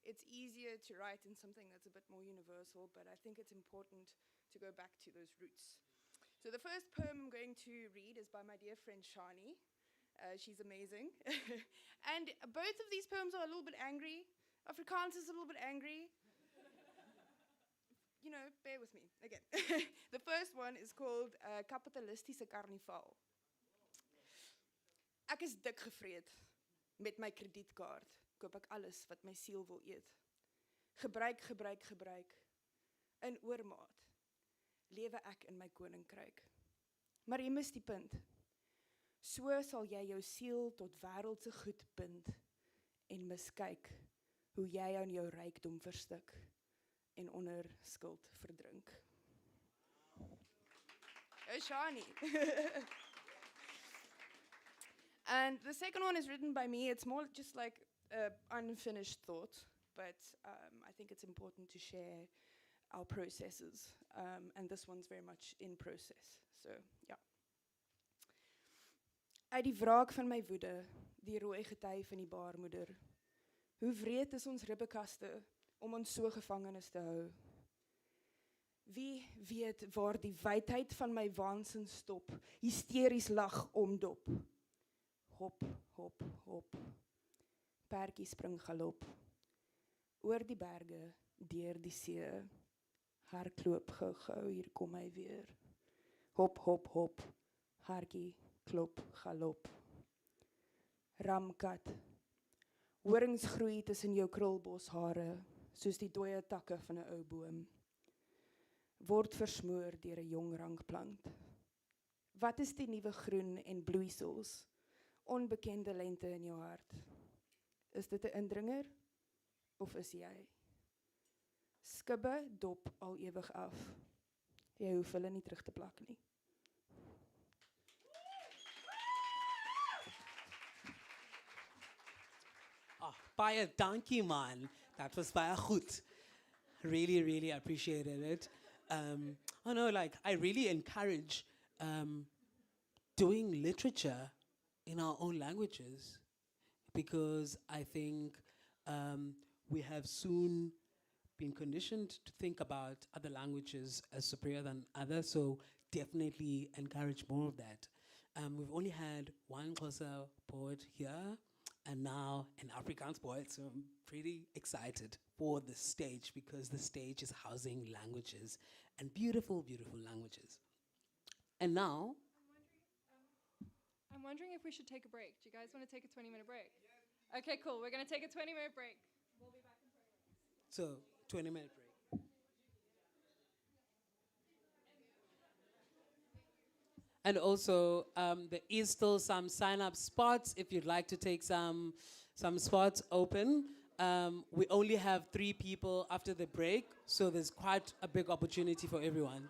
It's easier to write in something that's a bit more universal, but I think it's important to go back to those roots. So the first poem I'm going to read is by my dear friend Shani. She's amazing. And both of these poems are a little bit angry. Afrikaans is a little bit angry. You know, bear with me. Again. The first one is called Kapitalistische Karnival. Ek is dik gevreed. Met my kredietkaart koop ek alles wat my siel wil eet. Gebruik, gebruik, gebruik. In oormaat lewe ek in my koninkryk. Maar jy mis die punt. So sal jy jou siel tot wêreldse goed bind en miskyk hoe jy aan jou rykdom verstik en onder skuld verdrink. Shani. And the second one is written by me. It's more just like unfinished thought, but I think it's important to share our processes. And this one's very much in process. So, yeah. Uit die wraak van my woede, die rooi gety van die baarmoeder. Hoe wreed is ons ribbekaste, om ons so gevangenes te hou? Wie weet waar die wydheid van my waansin stop, hysteries lag omdop. Hop, hop, hop, perdjie spring galop, oor die berge, deur die see, hardloop gou, hier kom hy weer. Hop, hop, hop, hartjie, klop, galop. Ramkat, horings groei tussen jou krulboshare, soos die dooie takke van 'n ou boom. Word versmoor deur 'n jong rankplant. Wat is die nuwe groen en bloeisels, onbekende lente in jou hart? Is dit 'n indringer, of is jy? Skibbe dop al ewig af. Jy hoef hulle nie terug te plak nie. Baie dankie man. That was baie goed. Really, really appreciated it. I really encourage doing literature in our own languages, because I think we have soon been conditioned to think about other languages as superior than others, so definitely encourage more of that. We've only had one Xhosa poet here, and now an Afrikaans poet, so I'm pretty excited for the stage, because the stage is housing languages, and beautiful, beautiful languages. And now, I'm wondering if we should take a break. Do you guys want to take a 20-minute break? Okay, cool. We're going to take a 20-minute break. We'll be back in 20 minutes. so 20-minute break. And also, there is still some sign-up spots if you'd like to take some spots open. We only have 3 people after the break, so there's quite a big opportunity for everyone.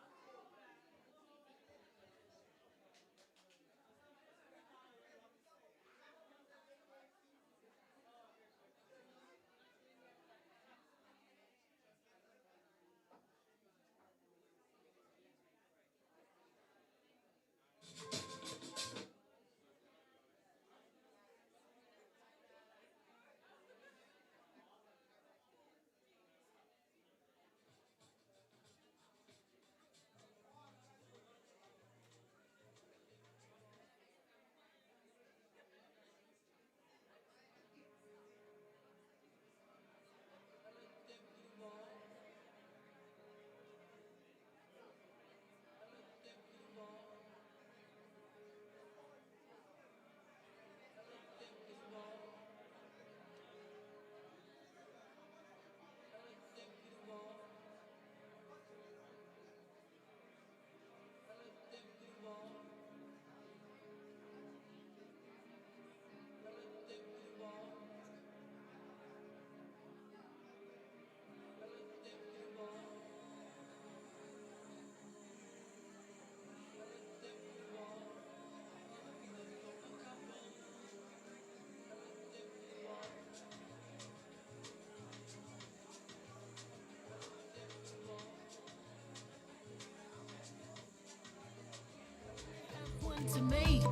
To make.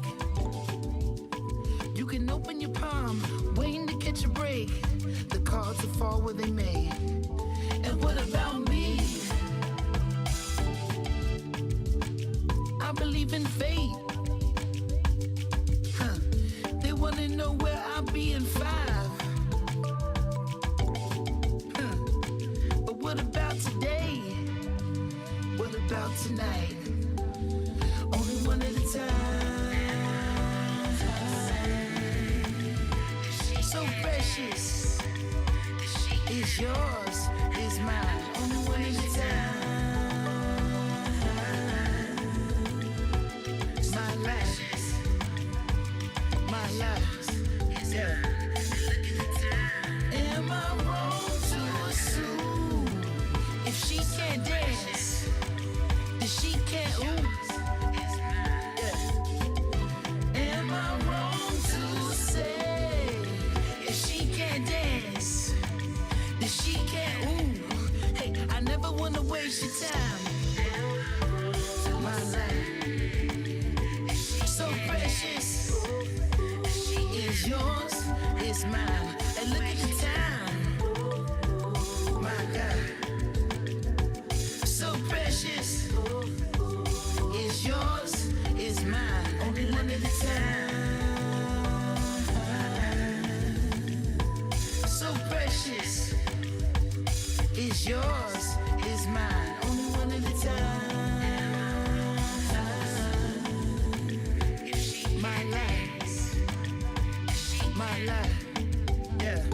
You can open your palm, waiting to catch a break. The cards will fall where they may. And what about me? I believe in fate. They wanna know where I'll be in 5. But what about today? What about tonight? Only one at a time. So precious. It's yours, it's mine. Only one at a time. My life. My life. Yeah. Am I wrong to assume if she can't dance, then she can't ooh? Waste your time. My life, so precious. It's yours, it's mine. And look at the time. My precious. It's yours, it's mine, only one at a time. My life, my life, yeah.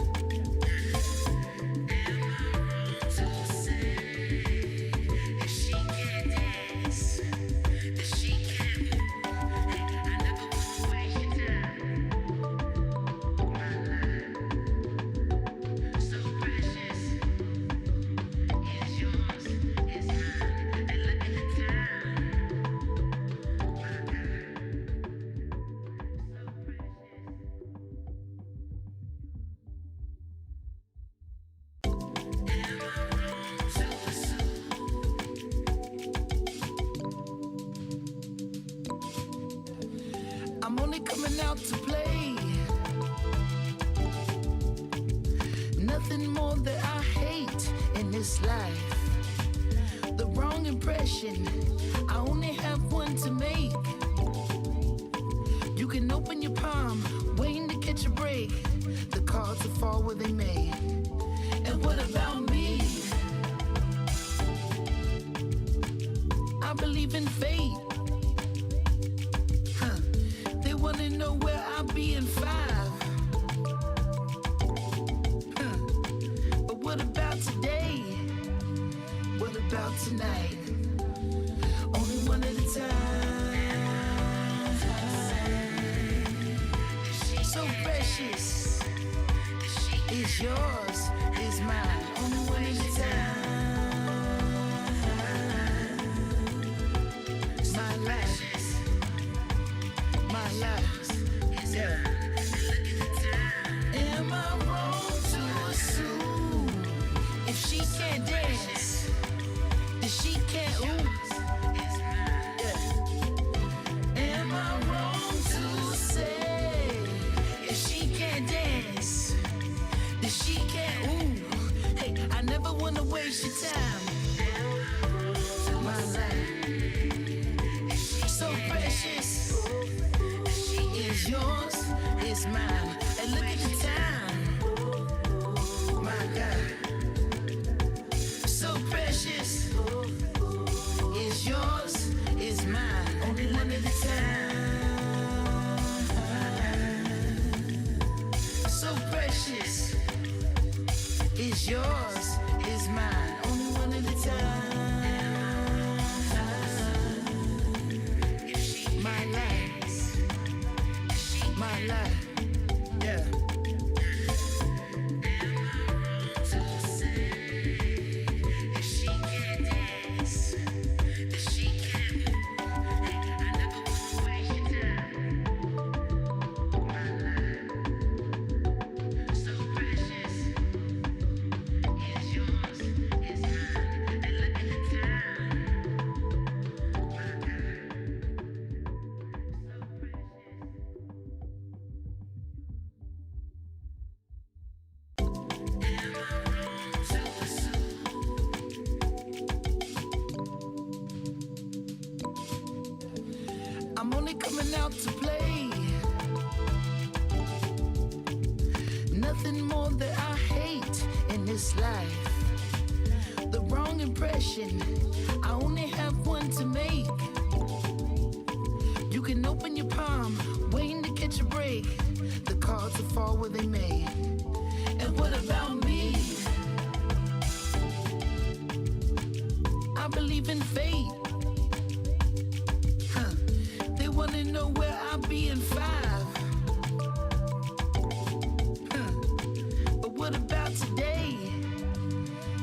I'm only coming out to play. Nothing more that I hate in this life. The wrong impression, I only have one to make. You can open your palm, waiting to catch a break. The cards will fall where they may. And what about me? I believe in fate. They wanna know where I'll be in 5. But what about today? What about tonight? Only one at a time. So precious. It's yours, it's mine. Only one at a time. My life. My life, yeah. Am I wrong to assume if she can't dance, then she can't ooh? Yeah. Am I wrong to say if she can't dance, then she can't ooh? Hey, I never wanna waste your time. My life, so precious. It's yours, it's mine. And look at the time. My God, so precious. It's yours, it's mine. Only one at a time. So precious. It's yours, it's mine. Only one at a time. My life. My life, yeah. I'm only coming out to play. Nothing more that I hate in this life. The wrong impression, I only have one to make. You can open your palm, waiting to catch a break. The cards will fall where they may. And what about me? I believe in fate. They wanna know where I'll be in 5. But what about today?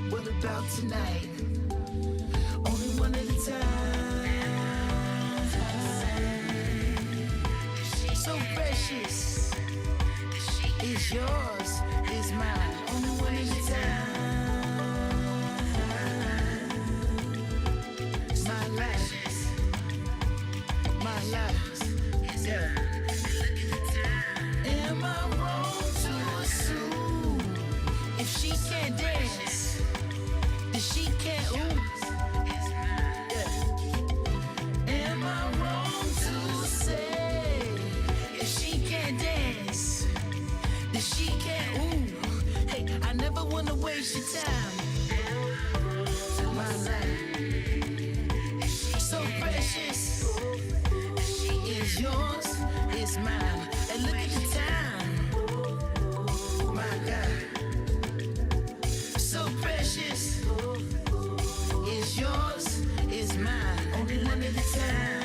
What about tonight? Only one at a time. So precious. It's yours, it's mine. Only one at a time. My life. My life, yeah. Am I wrong to assume if she can't dance, then she can't ooh? Yeah. Am I wrong to say if she can't dance, then she never wanna waste your time. My life, so precious, is yours, is mine. And look at the time, my God, so precious, is yours, is mine. Only one at a time.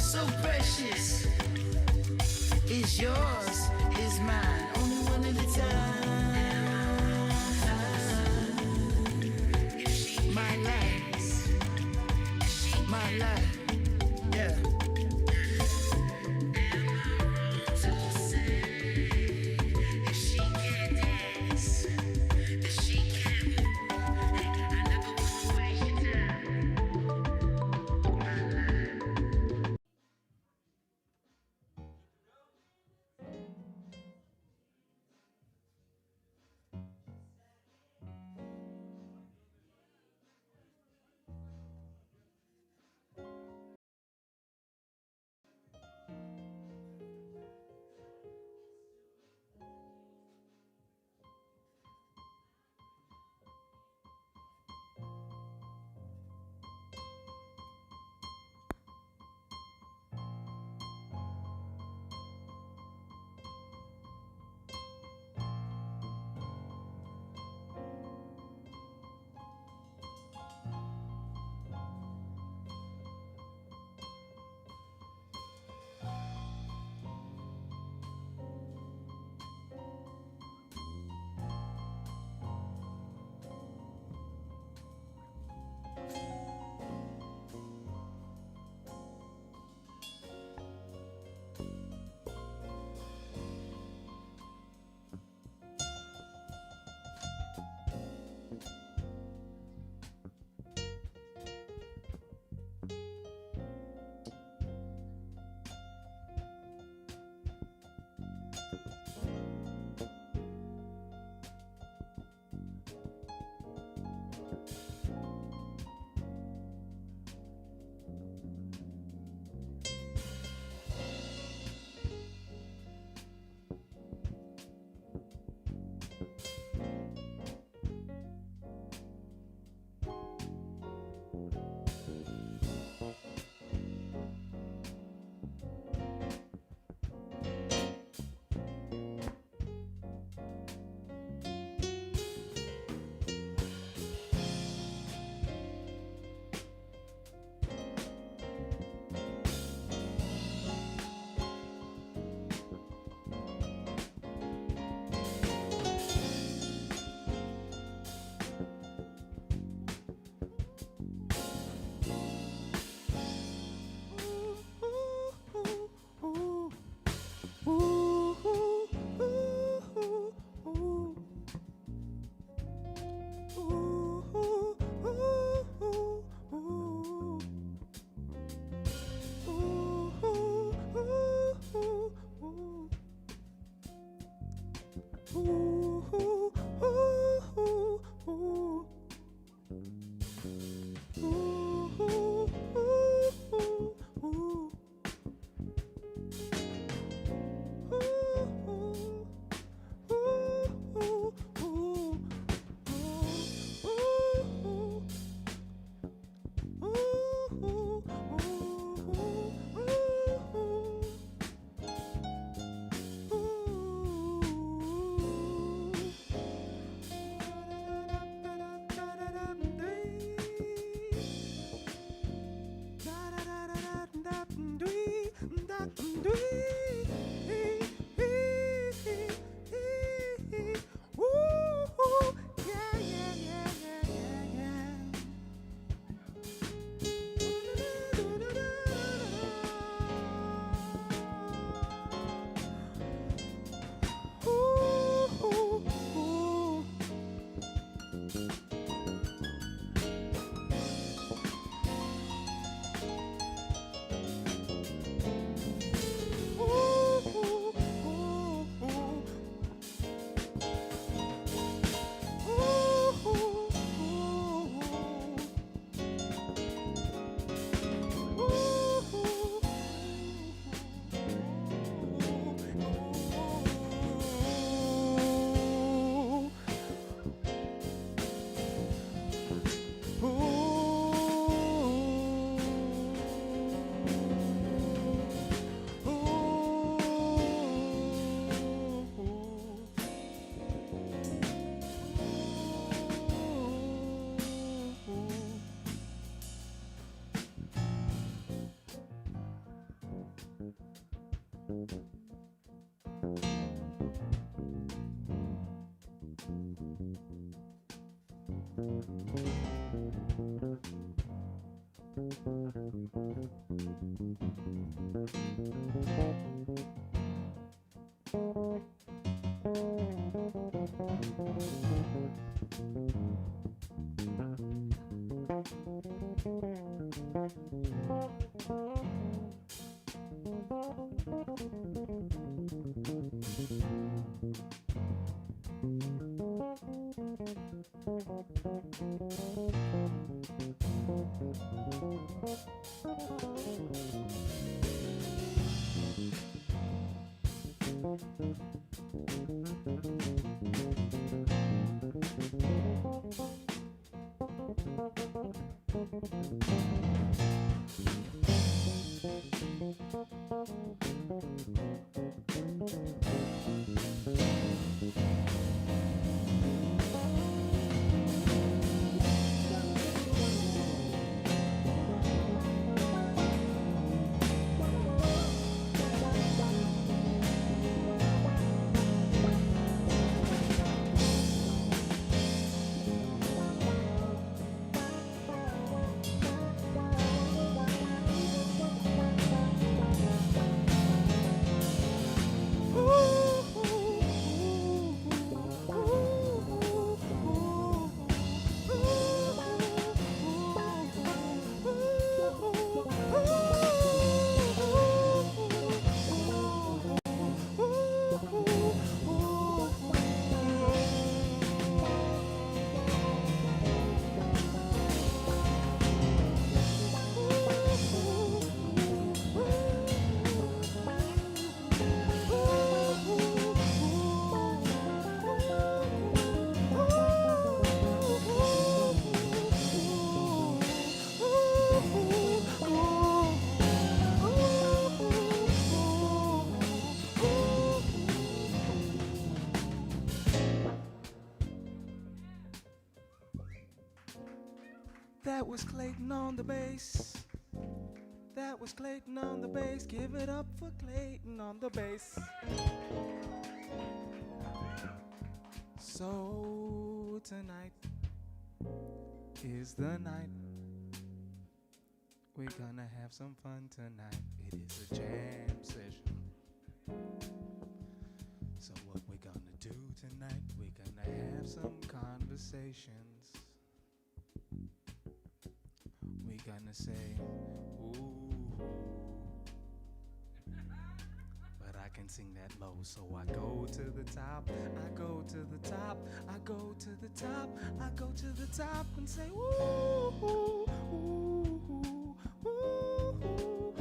So precious, is yours, is mine. Only one at a time. My life, my life, yeah. That was Clayton on the bass. That was Clayton on the bass. Give it up for Clayton on the bass. So tonight is the night. We're gonna have some fun tonight. It is a jam session. So what we're gonna do tonight, we're gonna have some conversations. We're gonna say, ooh, but I can sing that low, so I go to the top, I go to the top, I go to the top, I go to the top and say, ooh, ooh, ooh, ooh, ooh, ooh.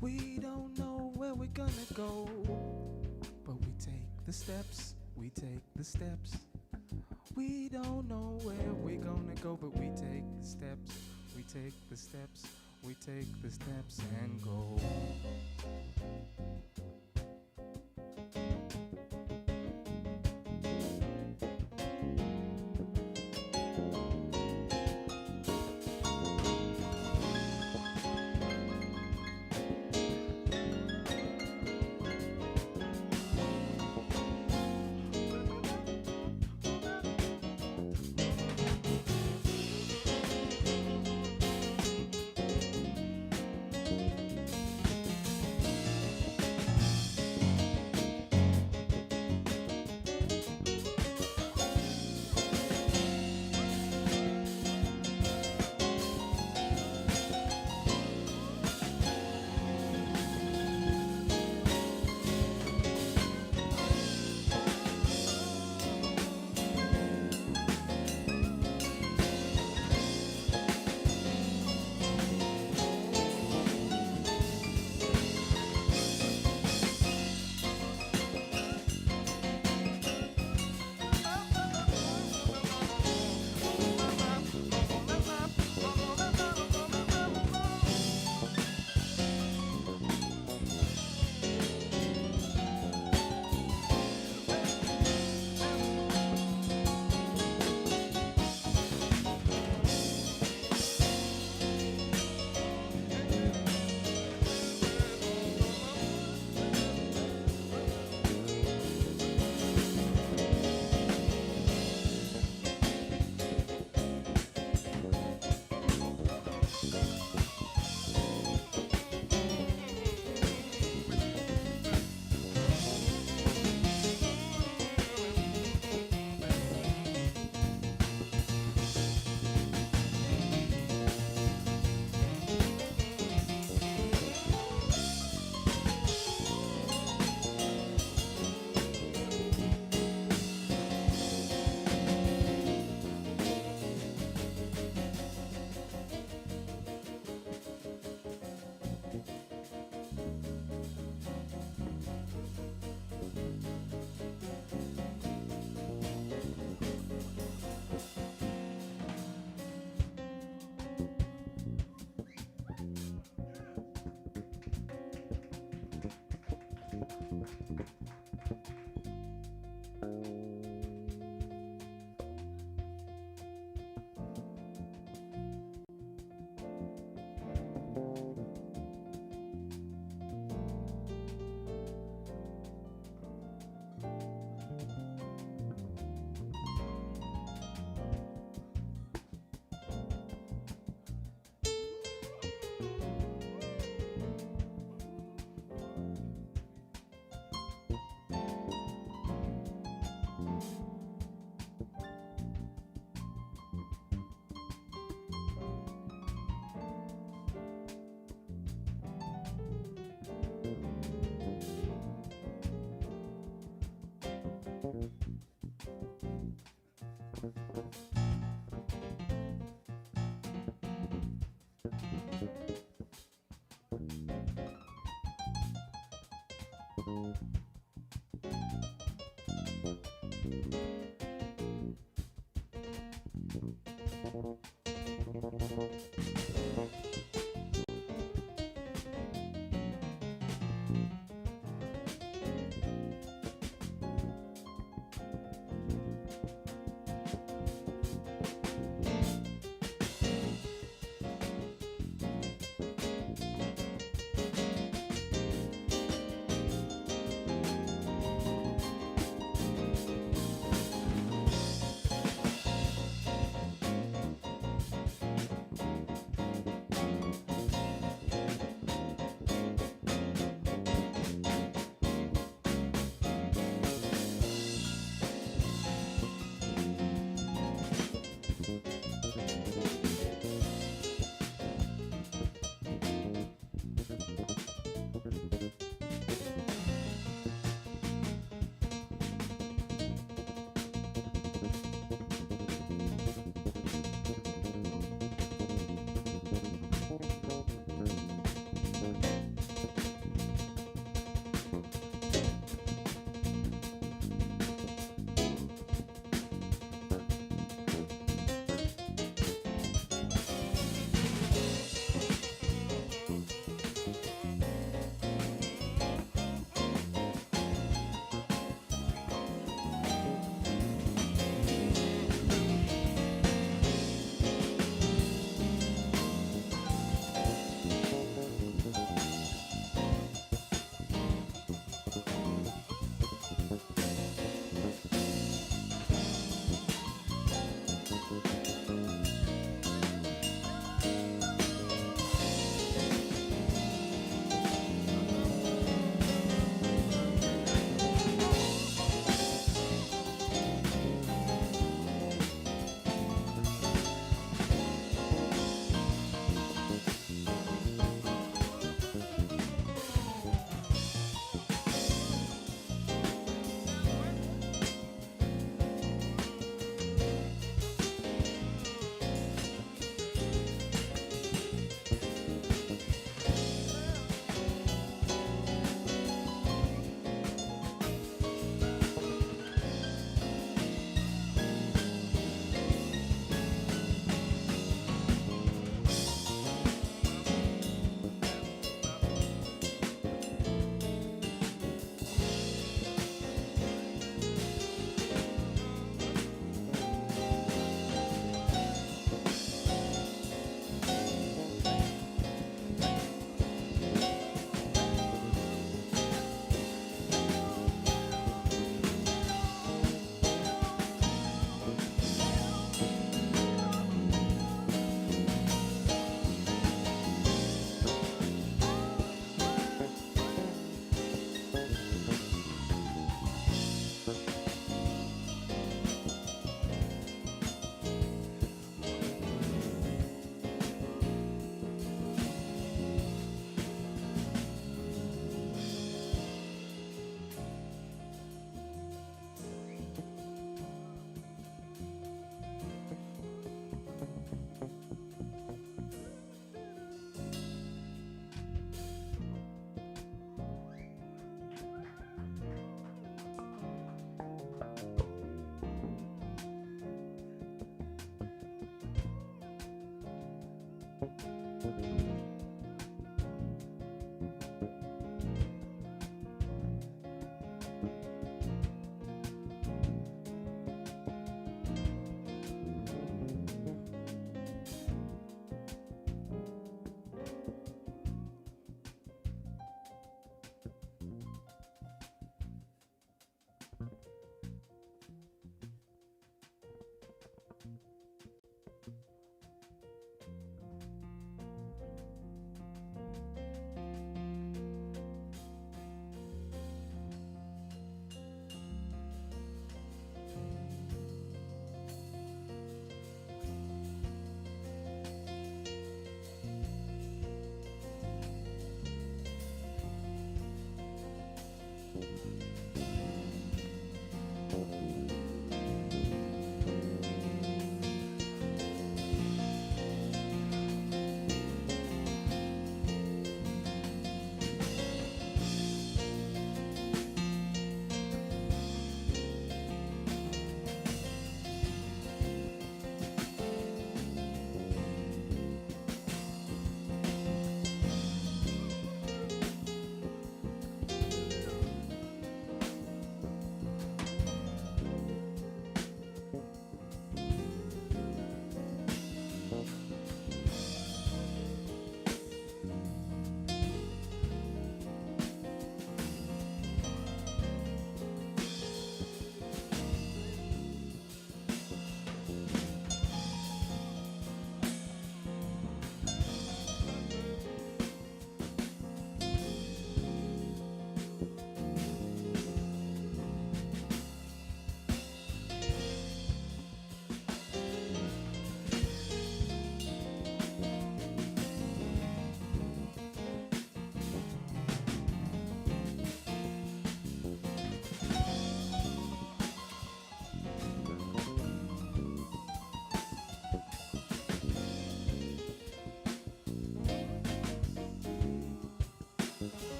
We don't know where we're gonna go, but we take the steps, we take the steps. We don't know where we're gonna go, but we take the steps, we take the steps, we take the steps and go.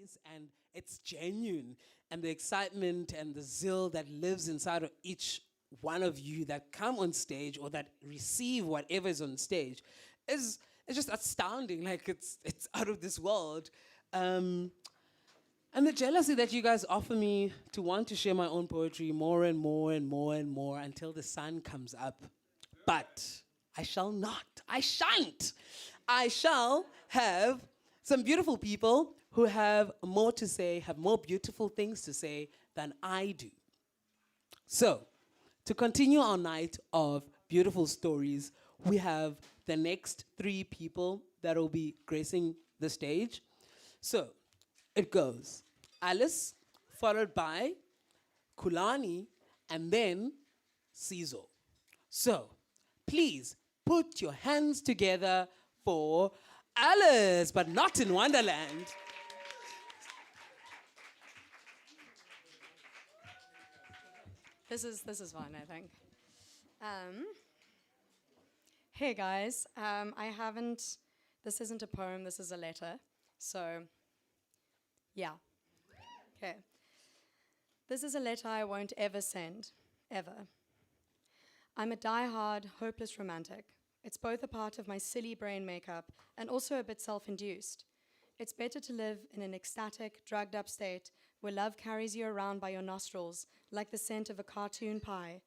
space and it's genuine. And the excitement and the zeal that lives inside of each one of you that come on stage or that receive whatever is on stage is just astounding. Like it's out of this world. And the jealousy that you guys offer me to want to share my own poetry more and more and more and more until the sun comes up. But I shall not. I shan't. I shall have some beautiful people who have more to say, have more beautiful things to say than I do. So, to continue our night of beautiful stories, we have the next 3 people that will be gracing the stage. So, it goes Alice, followed by Kulani, and then Cesar. So, please put your hands together for Alice, but not in Wonderland. This is fine, I think. Hey guys, this isn't a poem, this is a letter. So, yeah. Okay. This is a letter I won't ever send, ever. I'm a die-hard, hopeless romantic. It's both a part of my silly brain makeup and also a bit self-induced. It's better to live in an ecstatic, drugged-up state where love carries you around by your nostrils like the scent of a cartoon pie,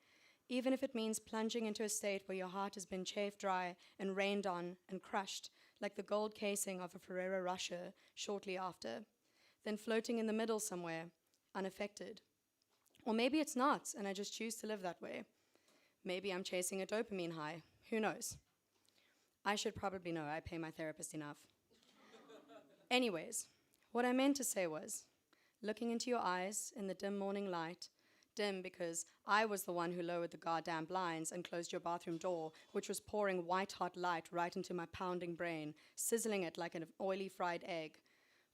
even if it means plunging into a state where your heart has been chafed dry and rained on and crushed like the gold casing of a Ferrero Rocher shortly after, then floating in the middle somewhere, unaffected. Or maybe it's not, and I just choose to live that way. Maybe I'm chasing a dopamine high. Who knows? I should probably know. I pay my therapist enough. Anyways, what I meant to say was, looking into your eyes in the dim morning light, dim because I was the one who lowered the goddamn blinds and closed your bathroom door, which was pouring white-hot light right into my pounding brain, sizzling it like an oily fried egg,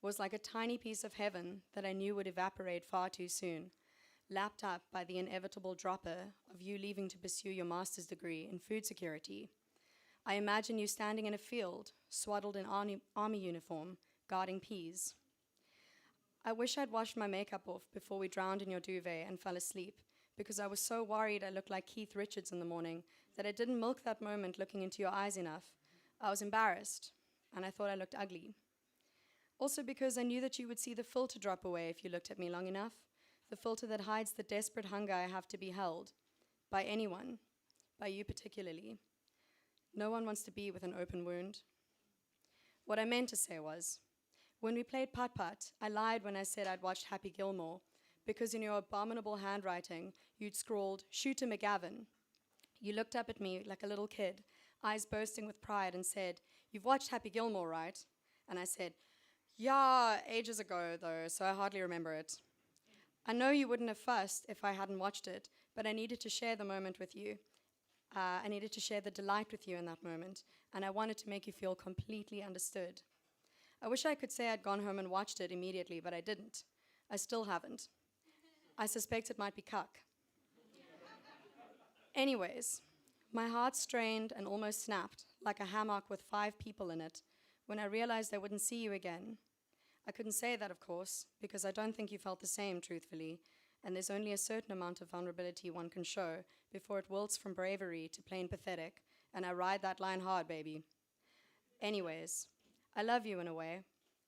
was like a tiny piece of heaven that I knew would evaporate far too soon, lapped up by the inevitable dropper of you leaving to pursue your master's degree in food security. I imagine you standing in a field, swaddled in army uniform, guarding peas. I wish I'd washed my makeup off before we drowned in your duvet and fell asleep, because I was so worried I looked like Keith Richards in the morning that I didn't milk that moment looking into your eyes enough. I was embarrassed, and I thought I looked ugly. Also because I knew that you would see the filter drop away if you looked at me long enough, the filter that hides the desperate hunger I have to be held, by anyone, by you particularly. No one wants to be with an open wound. What I meant to say was, when we played putt-putt, I lied when I said I'd watched Happy Gilmore, because in your abominable handwriting, you'd scrawled, "Shooter McGavin." You looked up at me like a little kid, eyes bursting with pride, and said, "You've watched Happy Gilmore, right?" And I said, "Yeah, ages ago, though, so I hardly remember it." I know you wouldn't have fussed if I hadn't watched it, but I needed to share the moment with you. I needed to share the delight with you in that moment, and I wanted to make you feel completely understood. I wish I could say I'd gone home and watched it immediately, but I didn't. I still haven't. I suspect it might be cuck. Anyways, my heart strained and almost snapped, like a hammock with 5 people in it, when I realized I wouldn't see you again. I couldn't say that, of course, because I don't think you felt the same, truthfully, and there's only a certain amount of vulnerability one can show before it wilts from bravery to plain pathetic, and I ride that line hard, baby. Anyways, I love you in a way.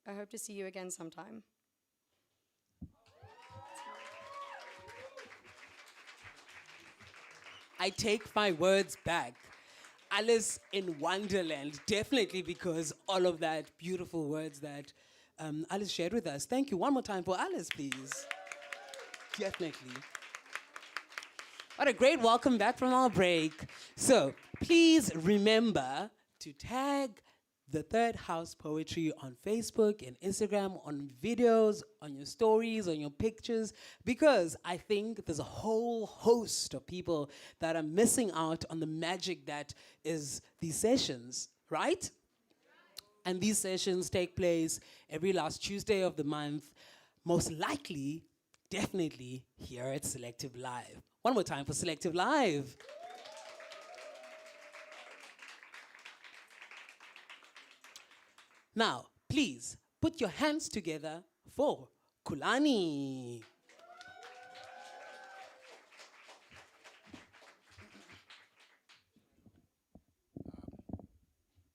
I hope to see you again sometime. I take my words back. Alice in Wonderland, definitely, because all of that beautiful words that Alice shared with us. Thank you. One more time for Alice, please. Definitely. What a great welcome back from our break. So please remember to tag the Third House Poetry on Facebook and Instagram, on videos, on your stories, on your pictures, because I think there's a whole host of people that are missing out on the magic that is these sessions, right? And these sessions take place every last Tuesday of the month, most likely, definitely here at Selective Live. One more time for Selective Live. Now, please put your hands together for Kulani.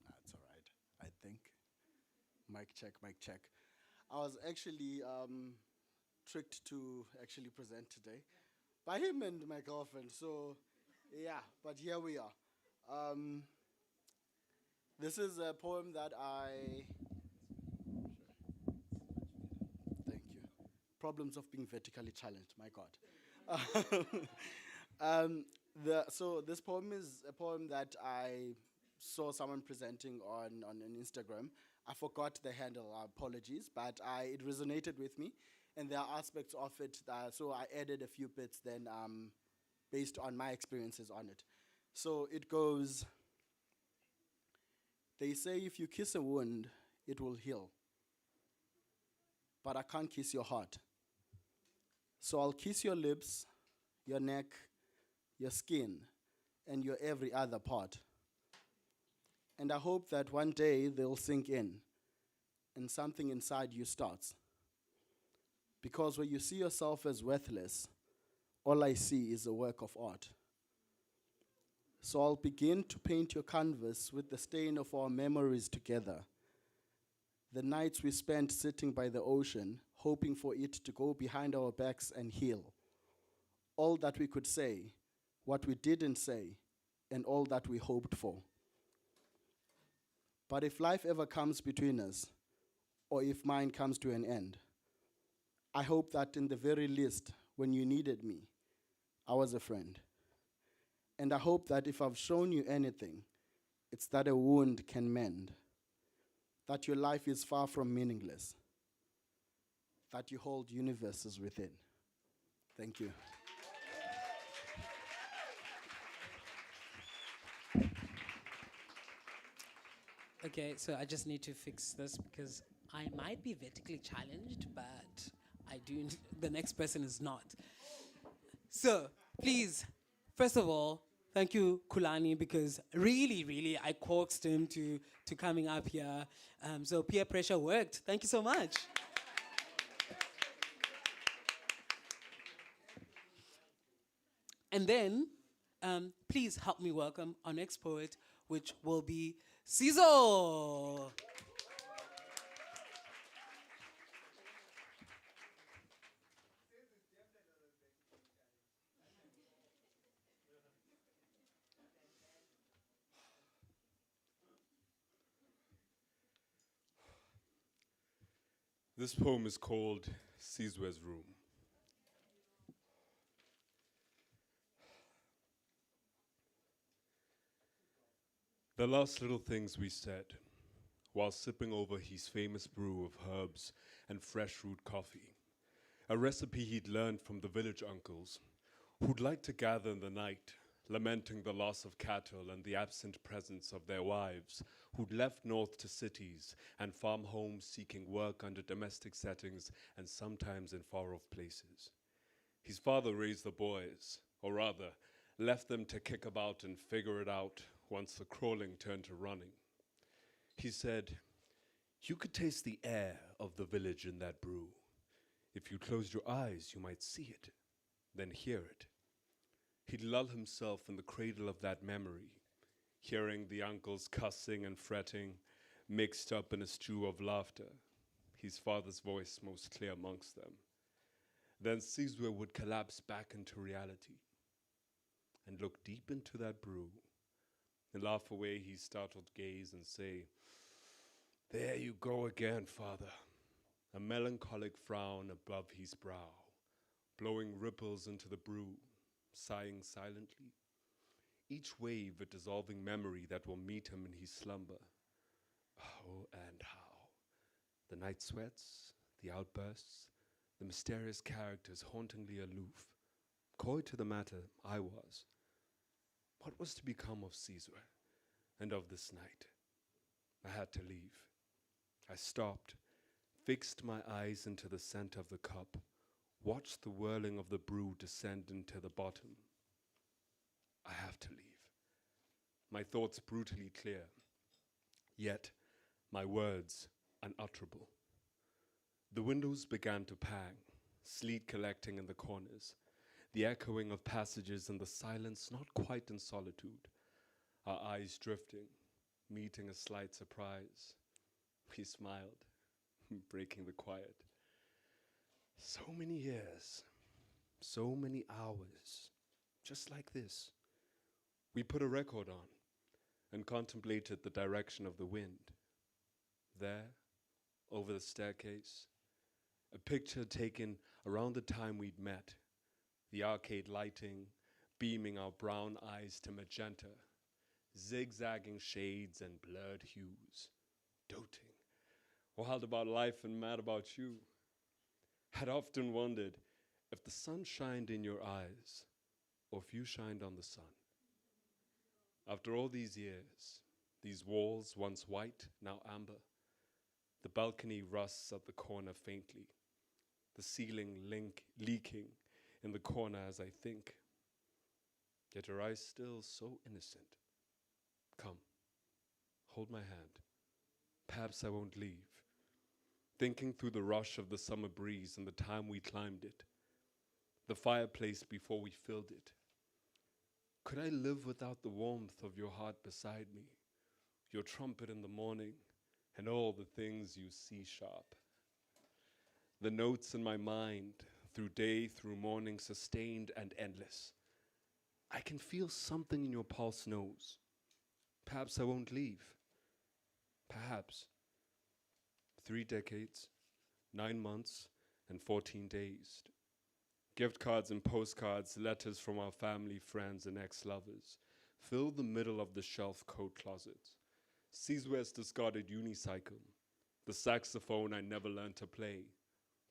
That's all right, I think. Mic check, mic check. I was actually tricked to actually present today by him and my girlfriend. So, yeah, but here we are. This is a poem that Thank you. Problems of being vertically challenged, my God. So this poem is a poem that I saw someone presenting on Instagram. I forgot the handle, apologies, but it resonated with me, and there are aspects of it so I added a few bits then based on my experiences on it. So it goes, they say if you kiss a wound, it will heal, but I can't kiss your heart. So I'll kiss your lips, your neck, your skin, and your every other part. And I hope that one day they'll sink in and something inside you starts. Because when you see yourself as worthless, all I see is a work of art. So I'll begin to paint your canvas with the stain of our memories together. The nights we spent sitting by the ocean, hoping for it to go behind our backs and heal. All that we could say, what we didn't say, and all that we hoped for. But if life ever comes between us, or if mine comes to an end, I hope that in the very least, when you needed me, I was a friend. And I hope that if I've shown you anything, it's that a wound can mend, that your life is far from meaningless, that you hold universes within. Thank you. Okay, so I just need to fix this because I might be vertically challenged, but the next person is not. So, please, first of all, thank you, Kulani, because really, I coaxed him to coming up here. So peer pressure worked. Thank you so much. And then, please help me welcome our next poet, which will be Cesar. This poem is called Cesar's Room. The last little things we said while sipping over his famous brew of herbs and fresh brewed coffee, a recipe he'd learned from the village uncles who'd like to gather in the night, lamenting the loss of cattle and the absent presence of their wives, who'd left north to cities and farm homes seeking work under domestic settings and sometimes in far-off places. His father raised the boys, or rather, left them to kick about and figure it out once the crawling turned to running. He said, "You could taste the air of the village in that brew. If you closed your eyes, you might see it, then hear it." He'd lull himself in the cradle of that memory, hearing the uncles cussing and fretting, mixed up in a stew of laughter, his father's voice most clear amongst them. Then Cesar would collapse back into reality and look deep into that brew and laugh away his startled gaze and say, "There you go again, father." A melancholic frown above his brow, blowing ripples into the brew, sighing silently, each wave a dissolving memory that will meet him in his slumber. Oh, and how. The night sweats, the outbursts, the mysterious characters hauntingly aloof. Coy to the matter, I was. What was to become of Cesar and of this night? I had to leave. I stopped, fixed my eyes into the center of the cup, watched the whirling of the brew descend into the bottom. I have to leave. My thoughts brutally clear, yet my words unutterable. The windows began to pang, sleet collecting in the corners, the echoing of passages in the silence not quite in solitude, our eyes drifting, meeting a slight surprise. We smiled, breaking the quiet. So many years, so many hours, just like this. We put a record on and contemplated the direction of the wind. There, over the staircase, a picture taken around the time we'd met, the arcade lighting beaming our brown eyes to magenta, zigzagging shades and blurred hues, doting, wild about life and mad about you. Had often wondered if the sun shined in your eyes or if you shined on the sun. After all these years, these walls once white, now amber, the balcony rusts at the corner faintly, the ceiling leaking in the corner as I think. Yet your eyes still so innocent. Come, hold my hand. Perhaps I won't leave. Thinking through the rush of the summer breeze and the time we climbed it, the fireplace before we filled it. Could I live without the warmth of your heart beside me, your trumpet in the morning, and all the things you see sharp? The notes in my mind, through day, through morning, sustained and endless. I can feel something in your pulse knows. Perhaps I won't leave. Perhaps. 3 decades, 9 months, and 14 days. Gift cards and postcards, letters from our family, friends, and ex-lovers fill the middle of the shelf coat closet. Cesar's discarded unicycle, the saxophone I never learned to play.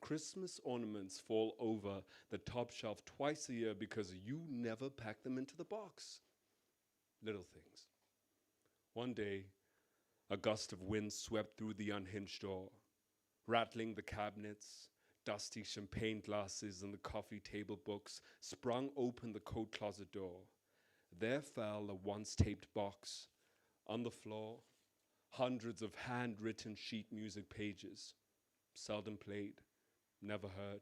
Christmas ornaments fall over the top shelf twice a year because you never pack them into the box. Little things. One day, a gust of wind swept through the unhinged door, rattling the cabinets, dusty champagne glasses and the coffee table books, sprung open the coat closet door. There fell a once taped box. On the floor, hundreds of handwritten sheet music pages, seldom played, never heard,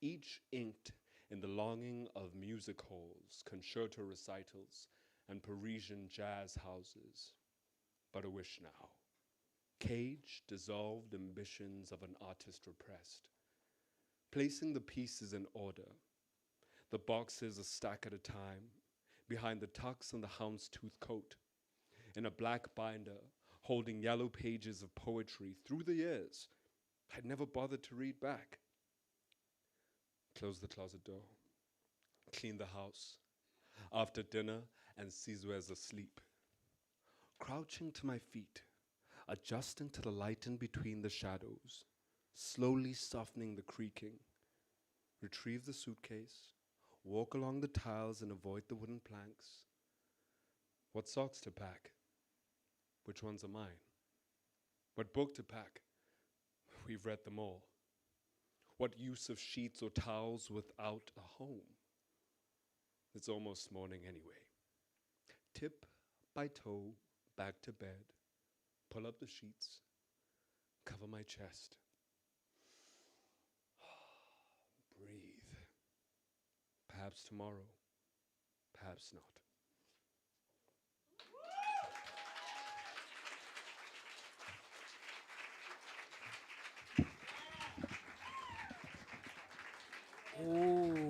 each inked in the longing of music halls, concerto recitals, and Parisian jazz houses. But a wish now. Caged, dissolved ambitions of an artist repressed. Placing the pieces in order, the boxes a stack at a time, behind the tux and the houndstooth coat, in a black binder, holding yellow pages of poetry through the years I'd never bothered to read back. Close the closet door, clean the house, after dinner and Cesar's asleep. Crouching to my feet, adjusting to the light in between the shadows, slowly softening the creaking, retrieve the suitcase, walk along the tiles and avoid the wooden planks. What socks to pack? Which ones are mine? What book to pack? We've read them all. What use of sheets or towels without a home? It's almost morning anyway. Tip by toe, back to bed, pull up the sheets, cover my chest. Breathe. Perhaps tomorrow, perhaps not. Oh,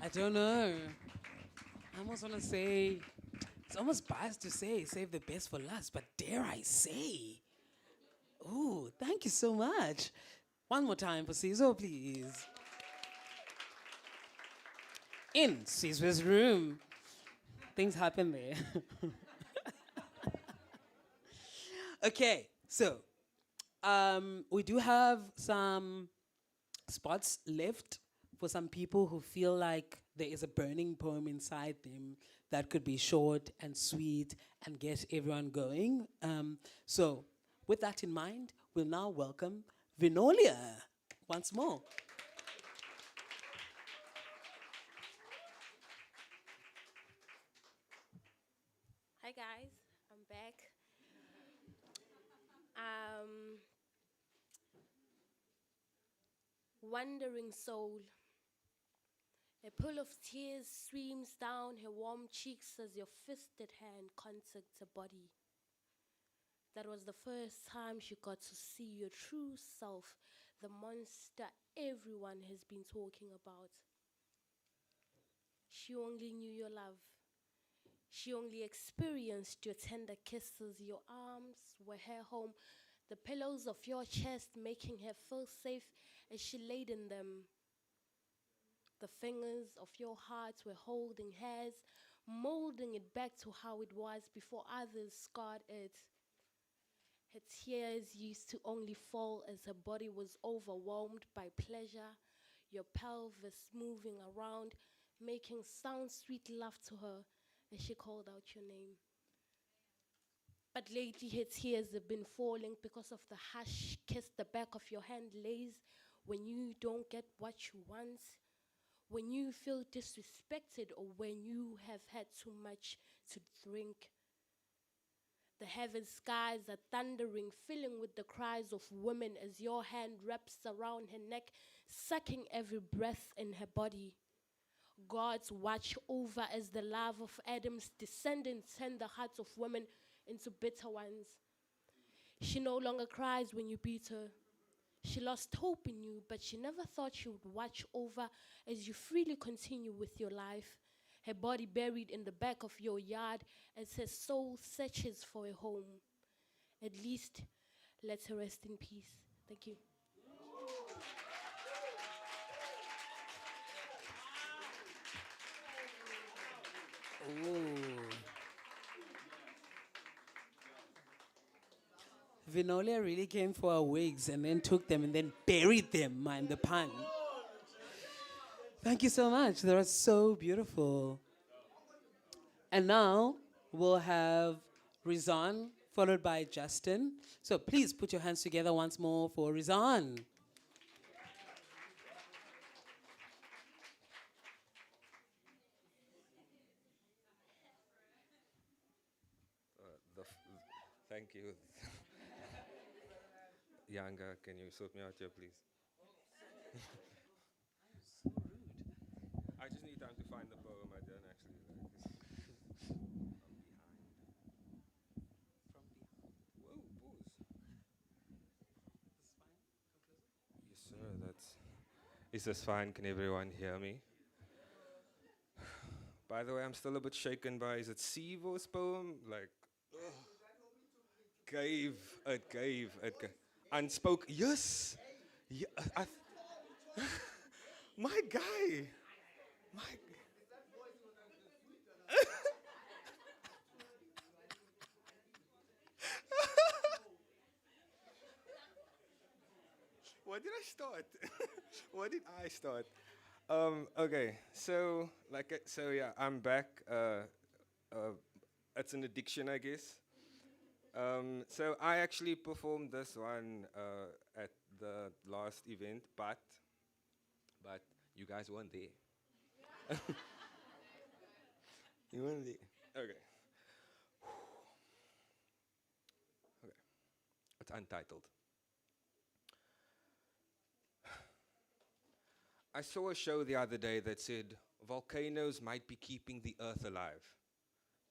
I don't know. I almost want to say, it's almost biased to say, save the best for last, but dare I say? Oh, thank you so much. One more time for Cesar, please. In Cesar's room. Things happen there. Okay, so we do have some spots left for some people who feel like there is a burning poem inside them that could be short and sweet and get everyone going. So with that in mind, we'll now welcome Vinolia once more. Hi guys, I'm back. wandering soul. A pool of tears streams down her warm cheeks as your fisted hand contacts her body. That was the first time she got to see your true self, the monster everyone has been talking about. She only knew your love. She only experienced your tender kisses. Your arms were her home, the pillows of your chest making her feel safe as she laid in them. The fingers of your heart were holding hers, molding it back to how it was before others scarred it. Her tears used to only fall as her body was overwhelmed by pleasure, your pelvis moving around, making sound sweet love to her as she called out your name. But lately her tears have been falling because of the harsh kiss the back of your hand lays when you don't get what you want, when you feel disrespected, or when you have had too much to drink. The heaven skies are thundering, filling with the cries of women as your hand wraps around her neck, sucking every breath in her body. Gods watch over as the love of Adam's descendants turn the hearts of women into bitter ones. She no longer cries when you beat her. She lost hope in you, but she never thought she would watch over as you freely continue with your life. Her body buried in the back of your yard as her soul searches for a home. At least, let her rest in peace. Thank you. Ooh. Vinolia really came for our wigs and then took them and then buried them, mind the pun. Thank you so much. That was so beautiful. And now we'll have Rizan followed by Justin. So please put your hands together once more for Rizan. Thank you. Yanga, can you sort me out here, please? I just need time to find the poem. I don't actually. Whoa, pause. Yes, sir. Is this fine? Can everyone hear me? By the way, I'm still a bit shaken by, is it Sivo's poem? Like, gave. Unspoken, yes! Yeah, my guy! What did I start? What did I start? Okay, so yeah, I'm back. It's an addiction, I guess. So I actually performed this one at the last event, but you guys weren't there. You weren't there. Okay. Okay. It's untitled. I saw a show the other day that said volcanoes might be keeping the earth alive.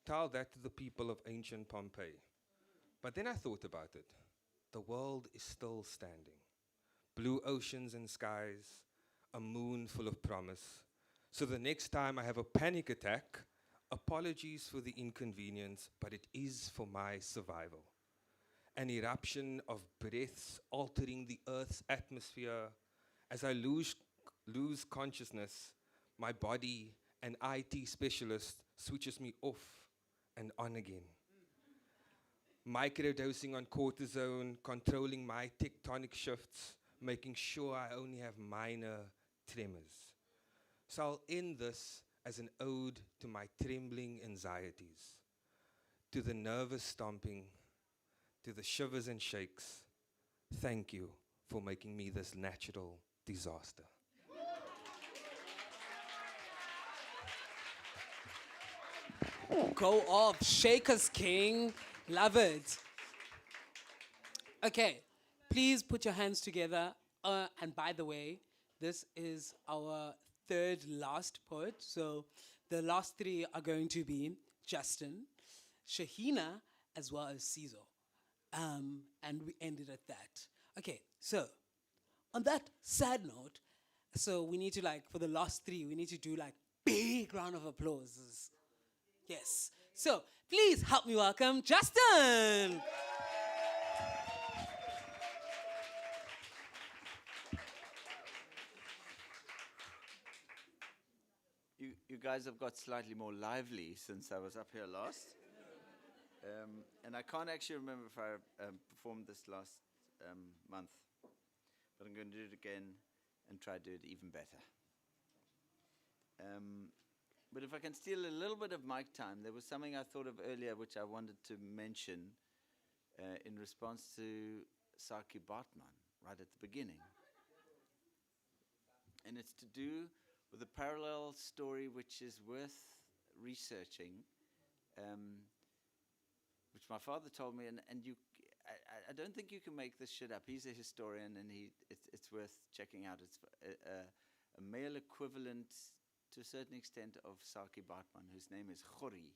Tell that to the people of ancient Pompeii. But then I thought about it. The world is still standing. Blue oceans and skies, a moon full of promise. So the next time I have a panic attack, apologies for the inconvenience, but it is for my survival. An eruption of breaths altering the Earth's atmosphere. As I lose consciousness, my body, an IT specialist, switches me off and on again. Microdosing on cortisone, controlling my tectonic shifts, making sure I only have minor tremors. So I'll end this as an ode to my trembling anxieties, to the nervous stomping, to the shivers and shakes. Thank you for making me this natural disaster. Go off, Shakers King. Love it. Okay, please put your hands together. And by the way, this is our third last poet. So the last three are going to be Justin, Shahina, as well as Cesar. And we ended at that. Okay, so on that sad note, so we need to for the last three, we need to do big round of applause. Yes. So please help me welcome Justin. You guys have got slightly more lively since I was up here last. And I can't actually remember if I performed this last month, but I'm going to do it again and try to do it even better. But if I can steal a little bit of mic time, there was something I thought of earlier which I wanted to mention in response to Saki Bartman right at the beginning. And it's to do with a parallel story which is worth researching, which my father told me, and I don't think you can make this shit up. He's a historian, and it's worth checking out. It's a male equivalent, to a certain extent, of Saki Bartman, whose name is Khori,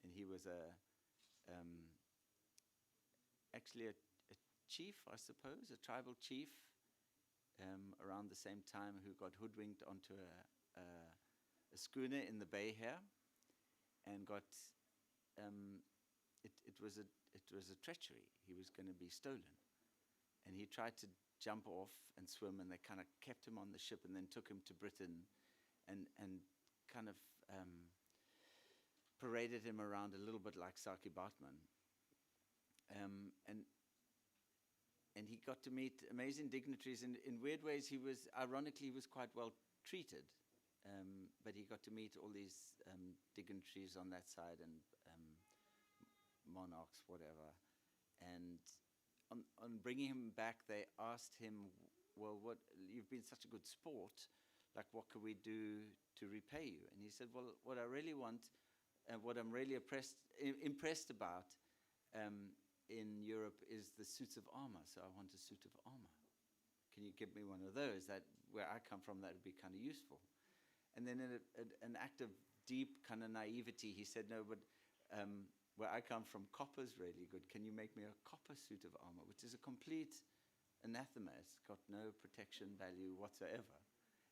and he was actually a chief, I suppose, a tribal chief, around the same time, who got hoodwinked onto a schooner in the bay here, and got it was a treachery. He was going to be stolen, and he tried to jump off and swim, and they kind of kept him on the ship and then took him to Britain, and kind of paraded him around a little bit like Saki Bartman, and he got to meet amazing dignitaries. In weird ways, ironically, he was quite well treated, but he got to meet all these dignitaries on that side, and monarchs, whatever. And on bringing him back, they asked him, well, you've been such a good sport, what could we do to repay you? And he said, well, what I really want, and what I'm really impressed about in Europe is the suits of armor, so I want a suit of armor. Can you give me one of those? That where I come from, that would be kind of useful. And then in an act of deep kind of naivety, he said, no, but where I come from, copper's really good. Can you make me a copper suit of armor? Which is a complete anathema. It's got no protection value whatsoever,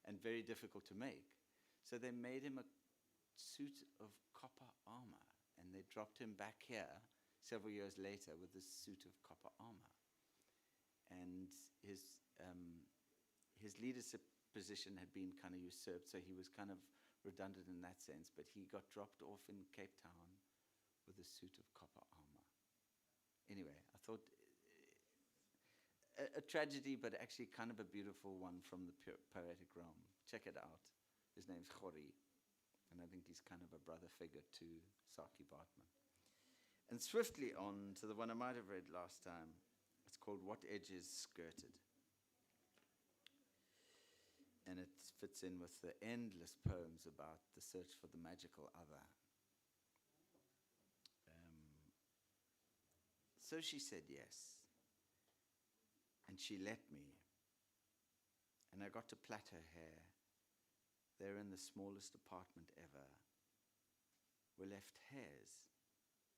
and very difficult to make. So they made him a suit of copper armor, and they dropped him back here several years later with this suit of copper armor. And his leadership position had been kind of usurped, so he was kind of redundant in that sense, but he got dropped off in Cape Town with a suit of copper armor. Anyway, I thought a tragedy, but actually kind of a beautiful one from the poetic realm. Check it out. His name's Khori, and I think he's kind of a brother figure to Saki Bartman. And swiftly on to the one I might have read last time. It's called What Edges Skirted. And it fits in with the endless poems about the search for the magical other. So she said yes. And she let me. And I got to plait her hair. There in the smallest apartment ever were left hairs.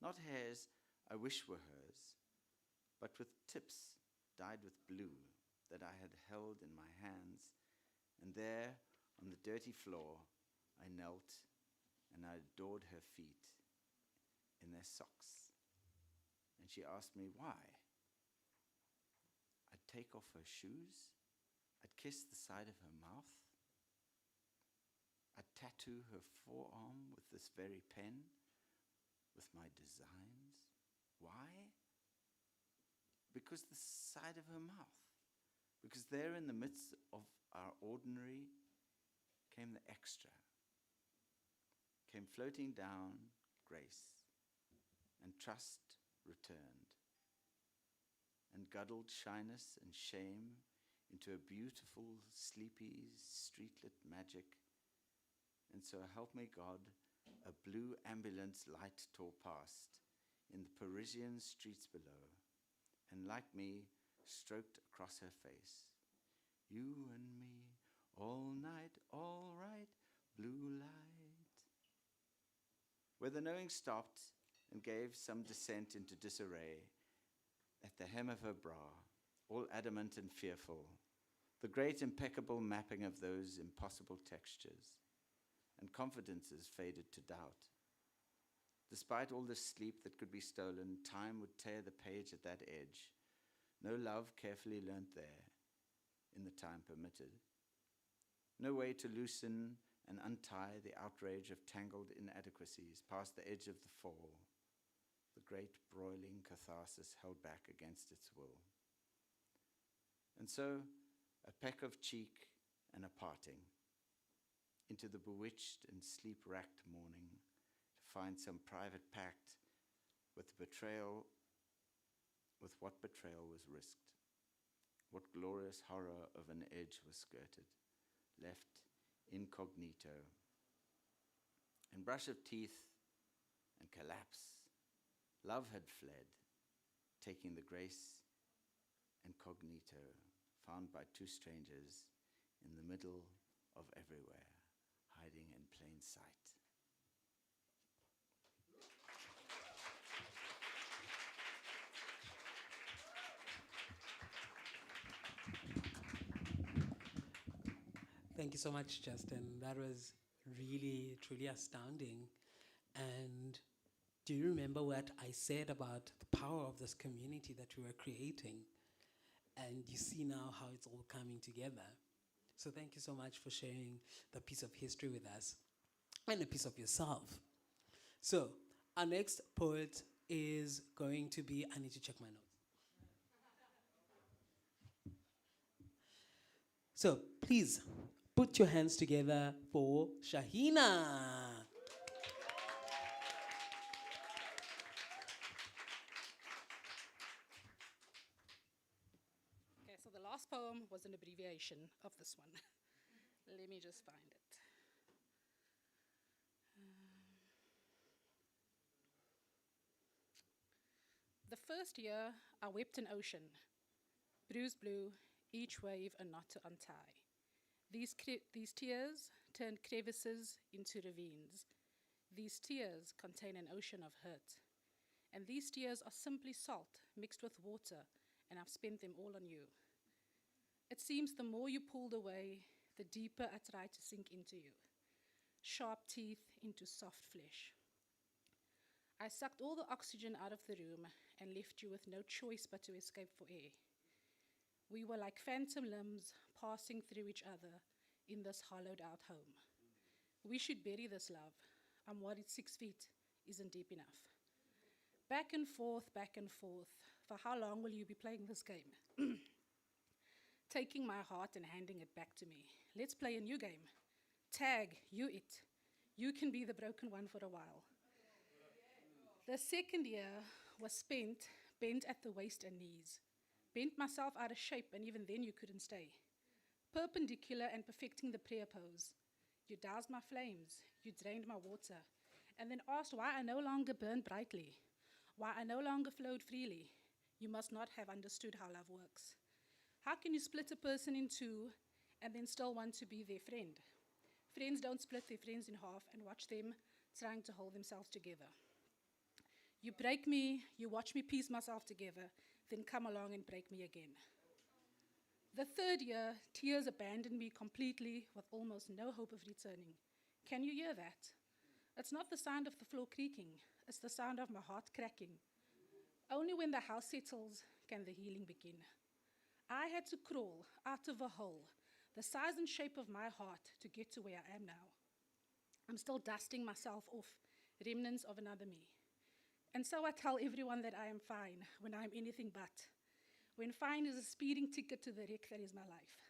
Not hairs I wish were hers, but with tips dyed with blue that I had held in my hands. And there on the dirty floor I knelt, and I adored her feet in their socks. And she asked me why. I'd take off her shoes, I'd kiss the side of her mouth, I'd tattoo her forearm with this very pen, with my designs. Why? Because the side of her mouth. Because there in the midst of our ordinary came the extra. Came floating down grace, and trust returned, and guddled shyness and shame into a beautiful, sleepy, streetlit magic. And so help me God, a blue ambulance light tore past in the Parisian streets below, and like me, stroked across her face. You and me all night, all right, blue light. Where the knowing stopped and gave some descent into disarray, at the hem of her bra, all adamant and fearful, the great impeccable mapping of those impossible textures, and confidences faded to doubt. Despite all the sleep that could be stolen, time would tear the page at that edge. No love carefully learnt there, in the time permitted. No way to loosen and untie the outrage of tangled inadequacies past the edge of the fall, the great broiling catharsis held back against its will. And so, a peck of cheek and a parting, into the bewitched and sleep-racked morning, to find some private pact with betrayal, with what betrayal was risked, what glorious horror of an edge was skirted, left incognito. And brush of teeth and collapse, love had fled, taking the grace incognito found by two strangers in the middle of everywhere, hiding in plain sight. Thank you so much, Justin. That was really, truly astounding. And do you remember what I said about the power of this community that we were creating? And you see now how it's all coming together. So thank you so much for sharing the piece of history with us and a piece of yourself. So our next poet is going to be, I need to check my notes. So please put your hands together for Shahina. Okay, so the last poem was an abbreviation of this one. Let me just find it. The first year, I wept an ocean, bruised blue, each wave a knot to untie. These tears turned crevices into ravines. These tears contain an ocean of hurt. And these tears are simply salt mixed with water, and I've spent them all on you. It seems the more you pulled away, the deeper I tried to sink into you. Sharp teeth into soft flesh. I sucked all the oxygen out of the room and left you with no choice but to escape for air. We were like phantom limbs passing through each other in this hollowed out home. We should bury this love. I'm worried 6 feet isn't deep enough. Back and forth, for how long will you be playing this game? Taking my heart and handing it back to me. Let's play a new game. Tag, you it. You can be the broken one for a while. The second year was spent bent at the waist and knees. Bent myself out of shape, and even then you couldn't stay. Perpendicular and perfecting the prayer pose. You doused my flames, you drained my water, and then asked why I no longer burned brightly, why I no longer flowed freely. You must not have understood how love works. How can you split a person in two and then still want to be their friend? Friends don't split their friends in half and watch them trying to hold themselves together. You break me, you watch me piece myself together, then come along and break me again. The third year, tears abandoned me completely with almost no hope of returning. Can you hear that? It's not the sound of the floor creaking, it's the sound of my heart cracking. Only when the house settles can the healing begin. I had to crawl out of a hole, the size and shape of my heart, to get to where I am now. I'm still dusting myself off, remnants of another me. And so I tell everyone that I am fine when I'm anything but. When fine is a speeding ticket to the wreck that is my life.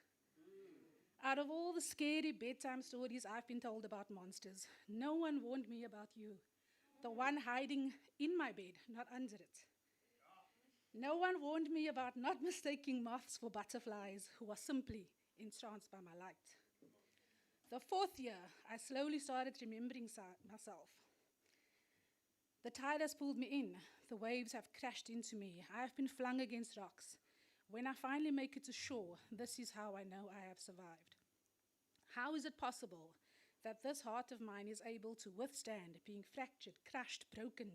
Out of all the scary bedtime stories I've been told about monsters, no one warned me about you. The one hiding in my bed, not under it. No one warned me about not mistaking moths for butterflies who are simply entranced by my light. The fourth year, I slowly started remembering myself. The tide has pulled me in. The waves have crashed into me. I have been flung against rocks. When I finally make it to shore, this is how I know I have survived. How is it possible that this heart of mine is able to withstand being fractured, crushed, broken,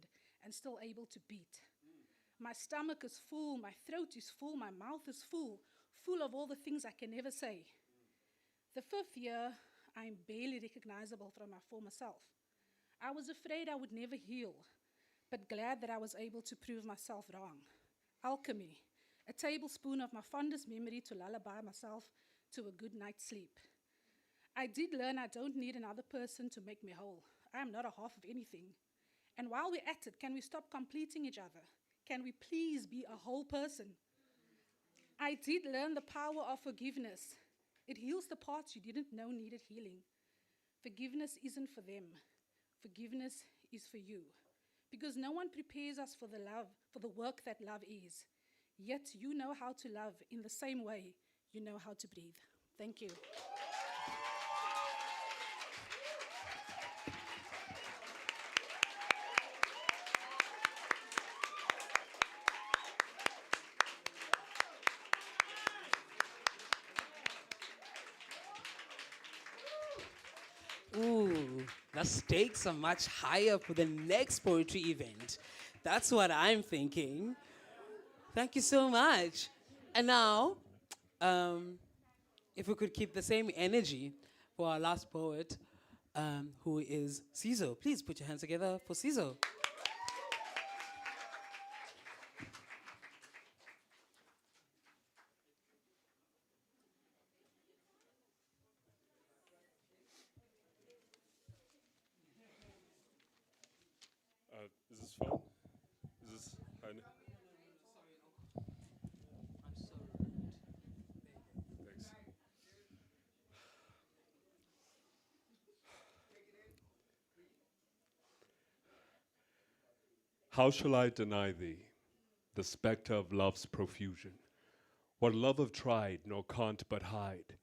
and still able to beat? My stomach is full, my throat is full, my mouth is full, full of all the things I can never say. The 5th year, I'm barely recognizable from my former self. I was afraid I would never heal, but glad that I was able to prove myself wrong. Alchemy, a tablespoon of my fondest memory to lullaby myself to a good night's sleep. I did learn I don't need another person to make me whole. I am not a half of anything. And while we're at it, can we stop completing each other? Can we please be a whole person? I did learn the power of forgiveness. It heals the parts you didn't know needed healing. Forgiveness isn't for them. Forgiveness is for you. Because no one prepares us for the work that love is. Yet you know how to love in the same way you know how to breathe. Thank you. Ooh, the stakes are much higher for the next poetry event. That's what I'm thinking. Thank you so much. And now, if we could keep the same energy for our last poet, who is Cesar. Please put your hands together for Cesar. Is this fun? Is this? Thanks. How shall I deny thee, the spectre of love's profusion? What love have tried, nor can't but hide.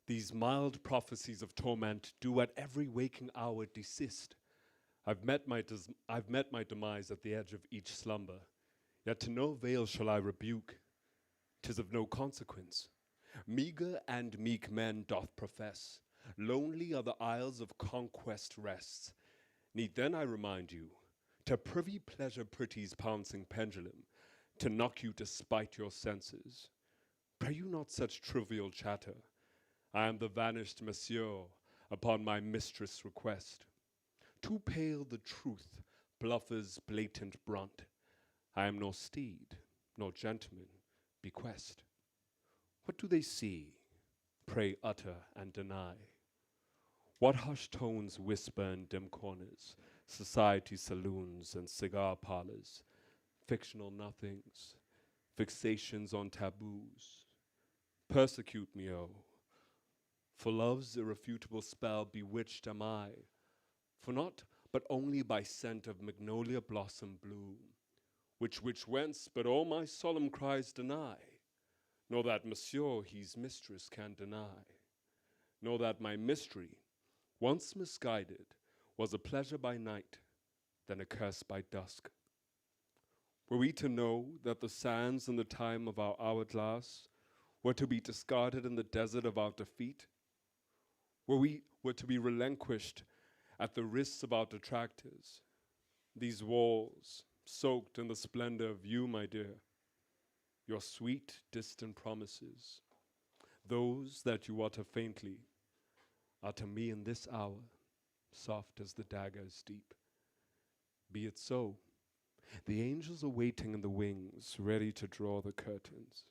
These mild prophecies of torment do at every waking hour desist. I've met my demise at the edge of each slumber, yet to no veil shall I rebuke. 'Tis of no consequence. Meager and meek men doth profess, lonely are the isles of conquest rests. Need then I remind you, to privy pleasure pretty's pouncing pendulum, to knock you despite your senses. Pray you not such trivial chatter. I am the vanished monsieur upon my mistress' request. Too pale the truth, bluffer's blatant brunt. I am nor steed, nor gentleman, bequest. What do they see? Pray utter and deny. What hushed tones whisper in dim corners, society saloons and cigar parlors, fictional nothings, fixations on taboos. Persecute me, oh, for love's irrefutable spell bewitched am I, for not but only by scent of magnolia blossom bloom, which whence but all my solemn cries deny, nor that monsieur his mistress can deny, nor that my mystery, once misguided, was a pleasure by night, then a curse by dusk. Were we to know that the sands in the time of our hourglass were to be discarded in the desert of our defeat, were to be relinquished at the risks of our detractors, these walls, soaked in the splendor of you, my dear, your sweet, distant promises, those that you utter faintly, are to me in this hour soft as the dagger's deep. Be it so. The angels are waiting in the wings, ready to draw the curtains.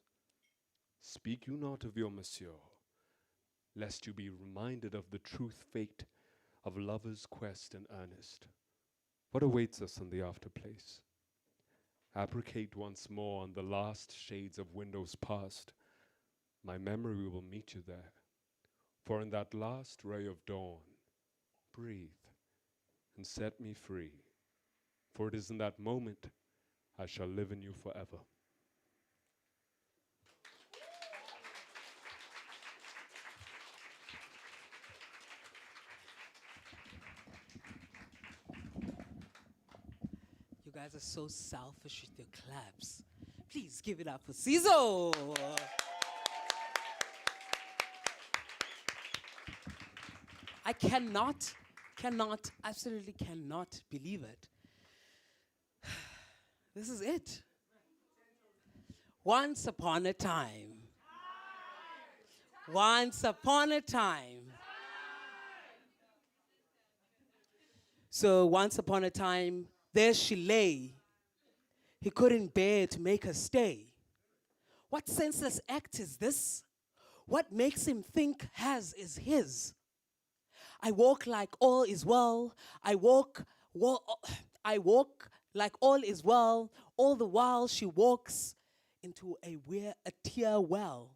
Speak you not of your monsieur, lest you be reminded of the truth fate of lover's quest in earnest. What awaits us in the afterplace? Abrogate once more on the last shades of windows past. My memory will meet you there. For in that last ray of dawn, breathe and set me free. For it is in that moment I shall live in you forever. You guys are so selfish with your claps. Please give it up for Cesar. I absolutely cannot believe it. This is it. Once upon a time. Once upon a time. So once upon a time, there she lay. He couldn't bear to make her stay. What senseless act is this? What makes him think hers is his? I walk like all is well. I walk like all is well. All the while she walks into a tear well.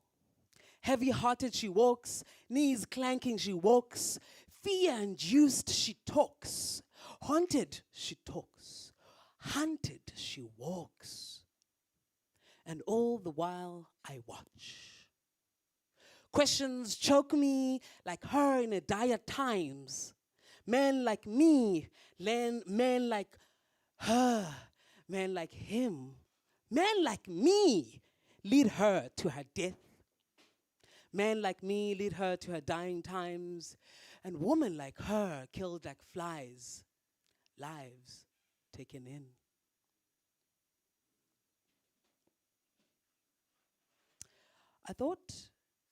Heavy-hearted she walks, knees clanking she walks, fear-induced she talks, haunted she talks, hunted she walks. And all the while I watch. Questions choke me like her in a dire times. Men like me, men like her, men like him, men like me lead her to her death. Men like me lead her to her dying times, and women like her killed like flies, lives taken in. I thought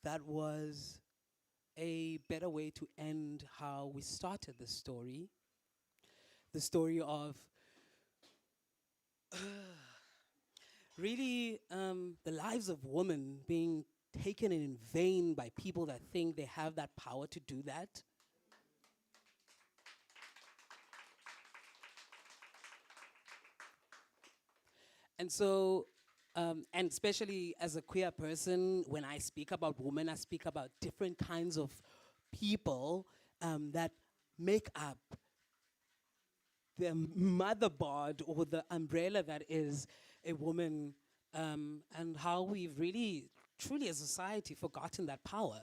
that was a better way to end how we started the story. The story of really the lives of women being taken in vain by people that think they have that power to do that. And so, and especially as a queer person, when I speak about women, I speak about different kinds of people that make up the motherboard or the umbrella that is a woman, and how we've really, truly as a society, forgotten that power.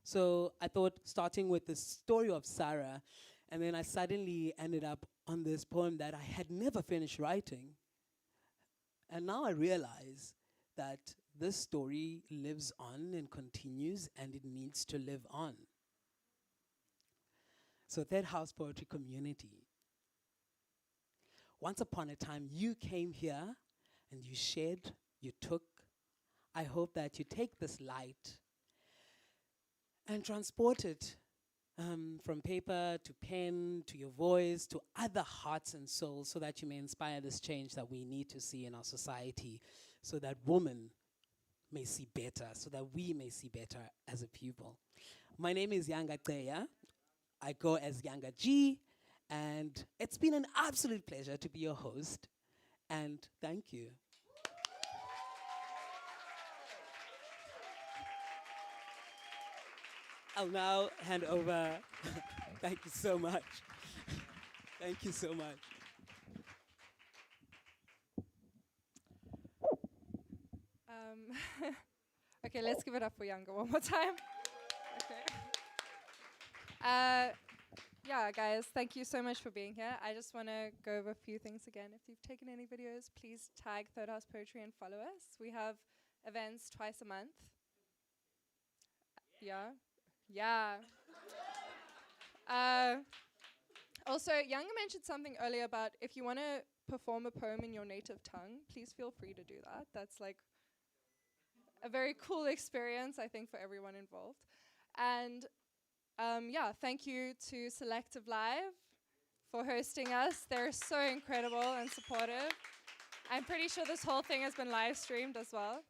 So I thought starting with the story of Sarah, and then I suddenly ended up on this poem that I had never finished writing. And now I realize that this story lives on and continues, and it needs to live on. So Third House Poetry Community. Once upon a time, you came here and you shared, you took. I hope that you take this light and transport it from paper to pen to your voice to other hearts and souls, so that you may inspire this change that we need to see in our society, so that women may see better, so that we may see better as a people. My name is Yanga Teya. I go as Yanga G, and it's been an absolute pleasure to be your host, and thank you. I'll now hand over. Thank you so much. Thank you so much. Okay, let's give it up for Younger one more time. Okay. Yeah, guys, thank you so much for being here. I just want to go over a few things again. If you've taken any videos, please tag Third House Poetry and follow us. We have events twice a month. Yeah. Yeah. Also, Younger mentioned something earlier about if you want to perform a poem in your native tongue, please feel free to do that. That's like a very cool experience, I think, for everyone involved. And yeah, thank you to Selective Live for hosting us. They're so incredible and supportive. I'm pretty sure this whole thing has been live streamed as well.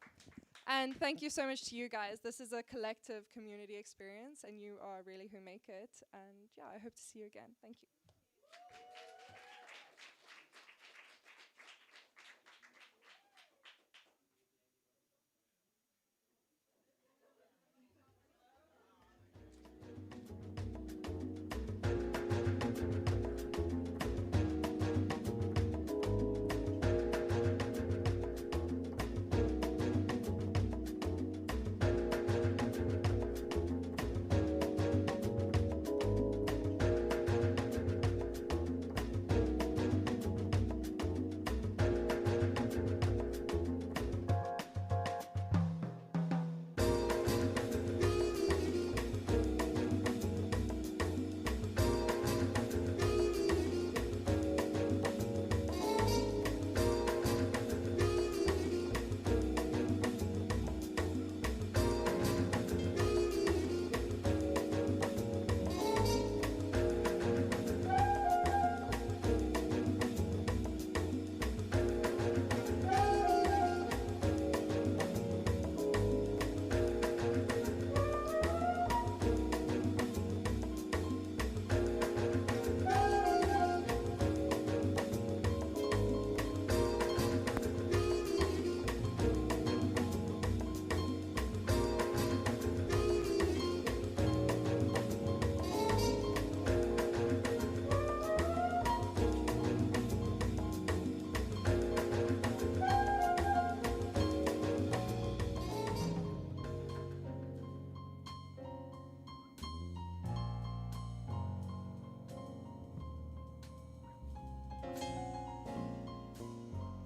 And thank you so much to you guys. This is a collective community experience, and you are really who make it. And yeah, I hope to see you again. Thank you.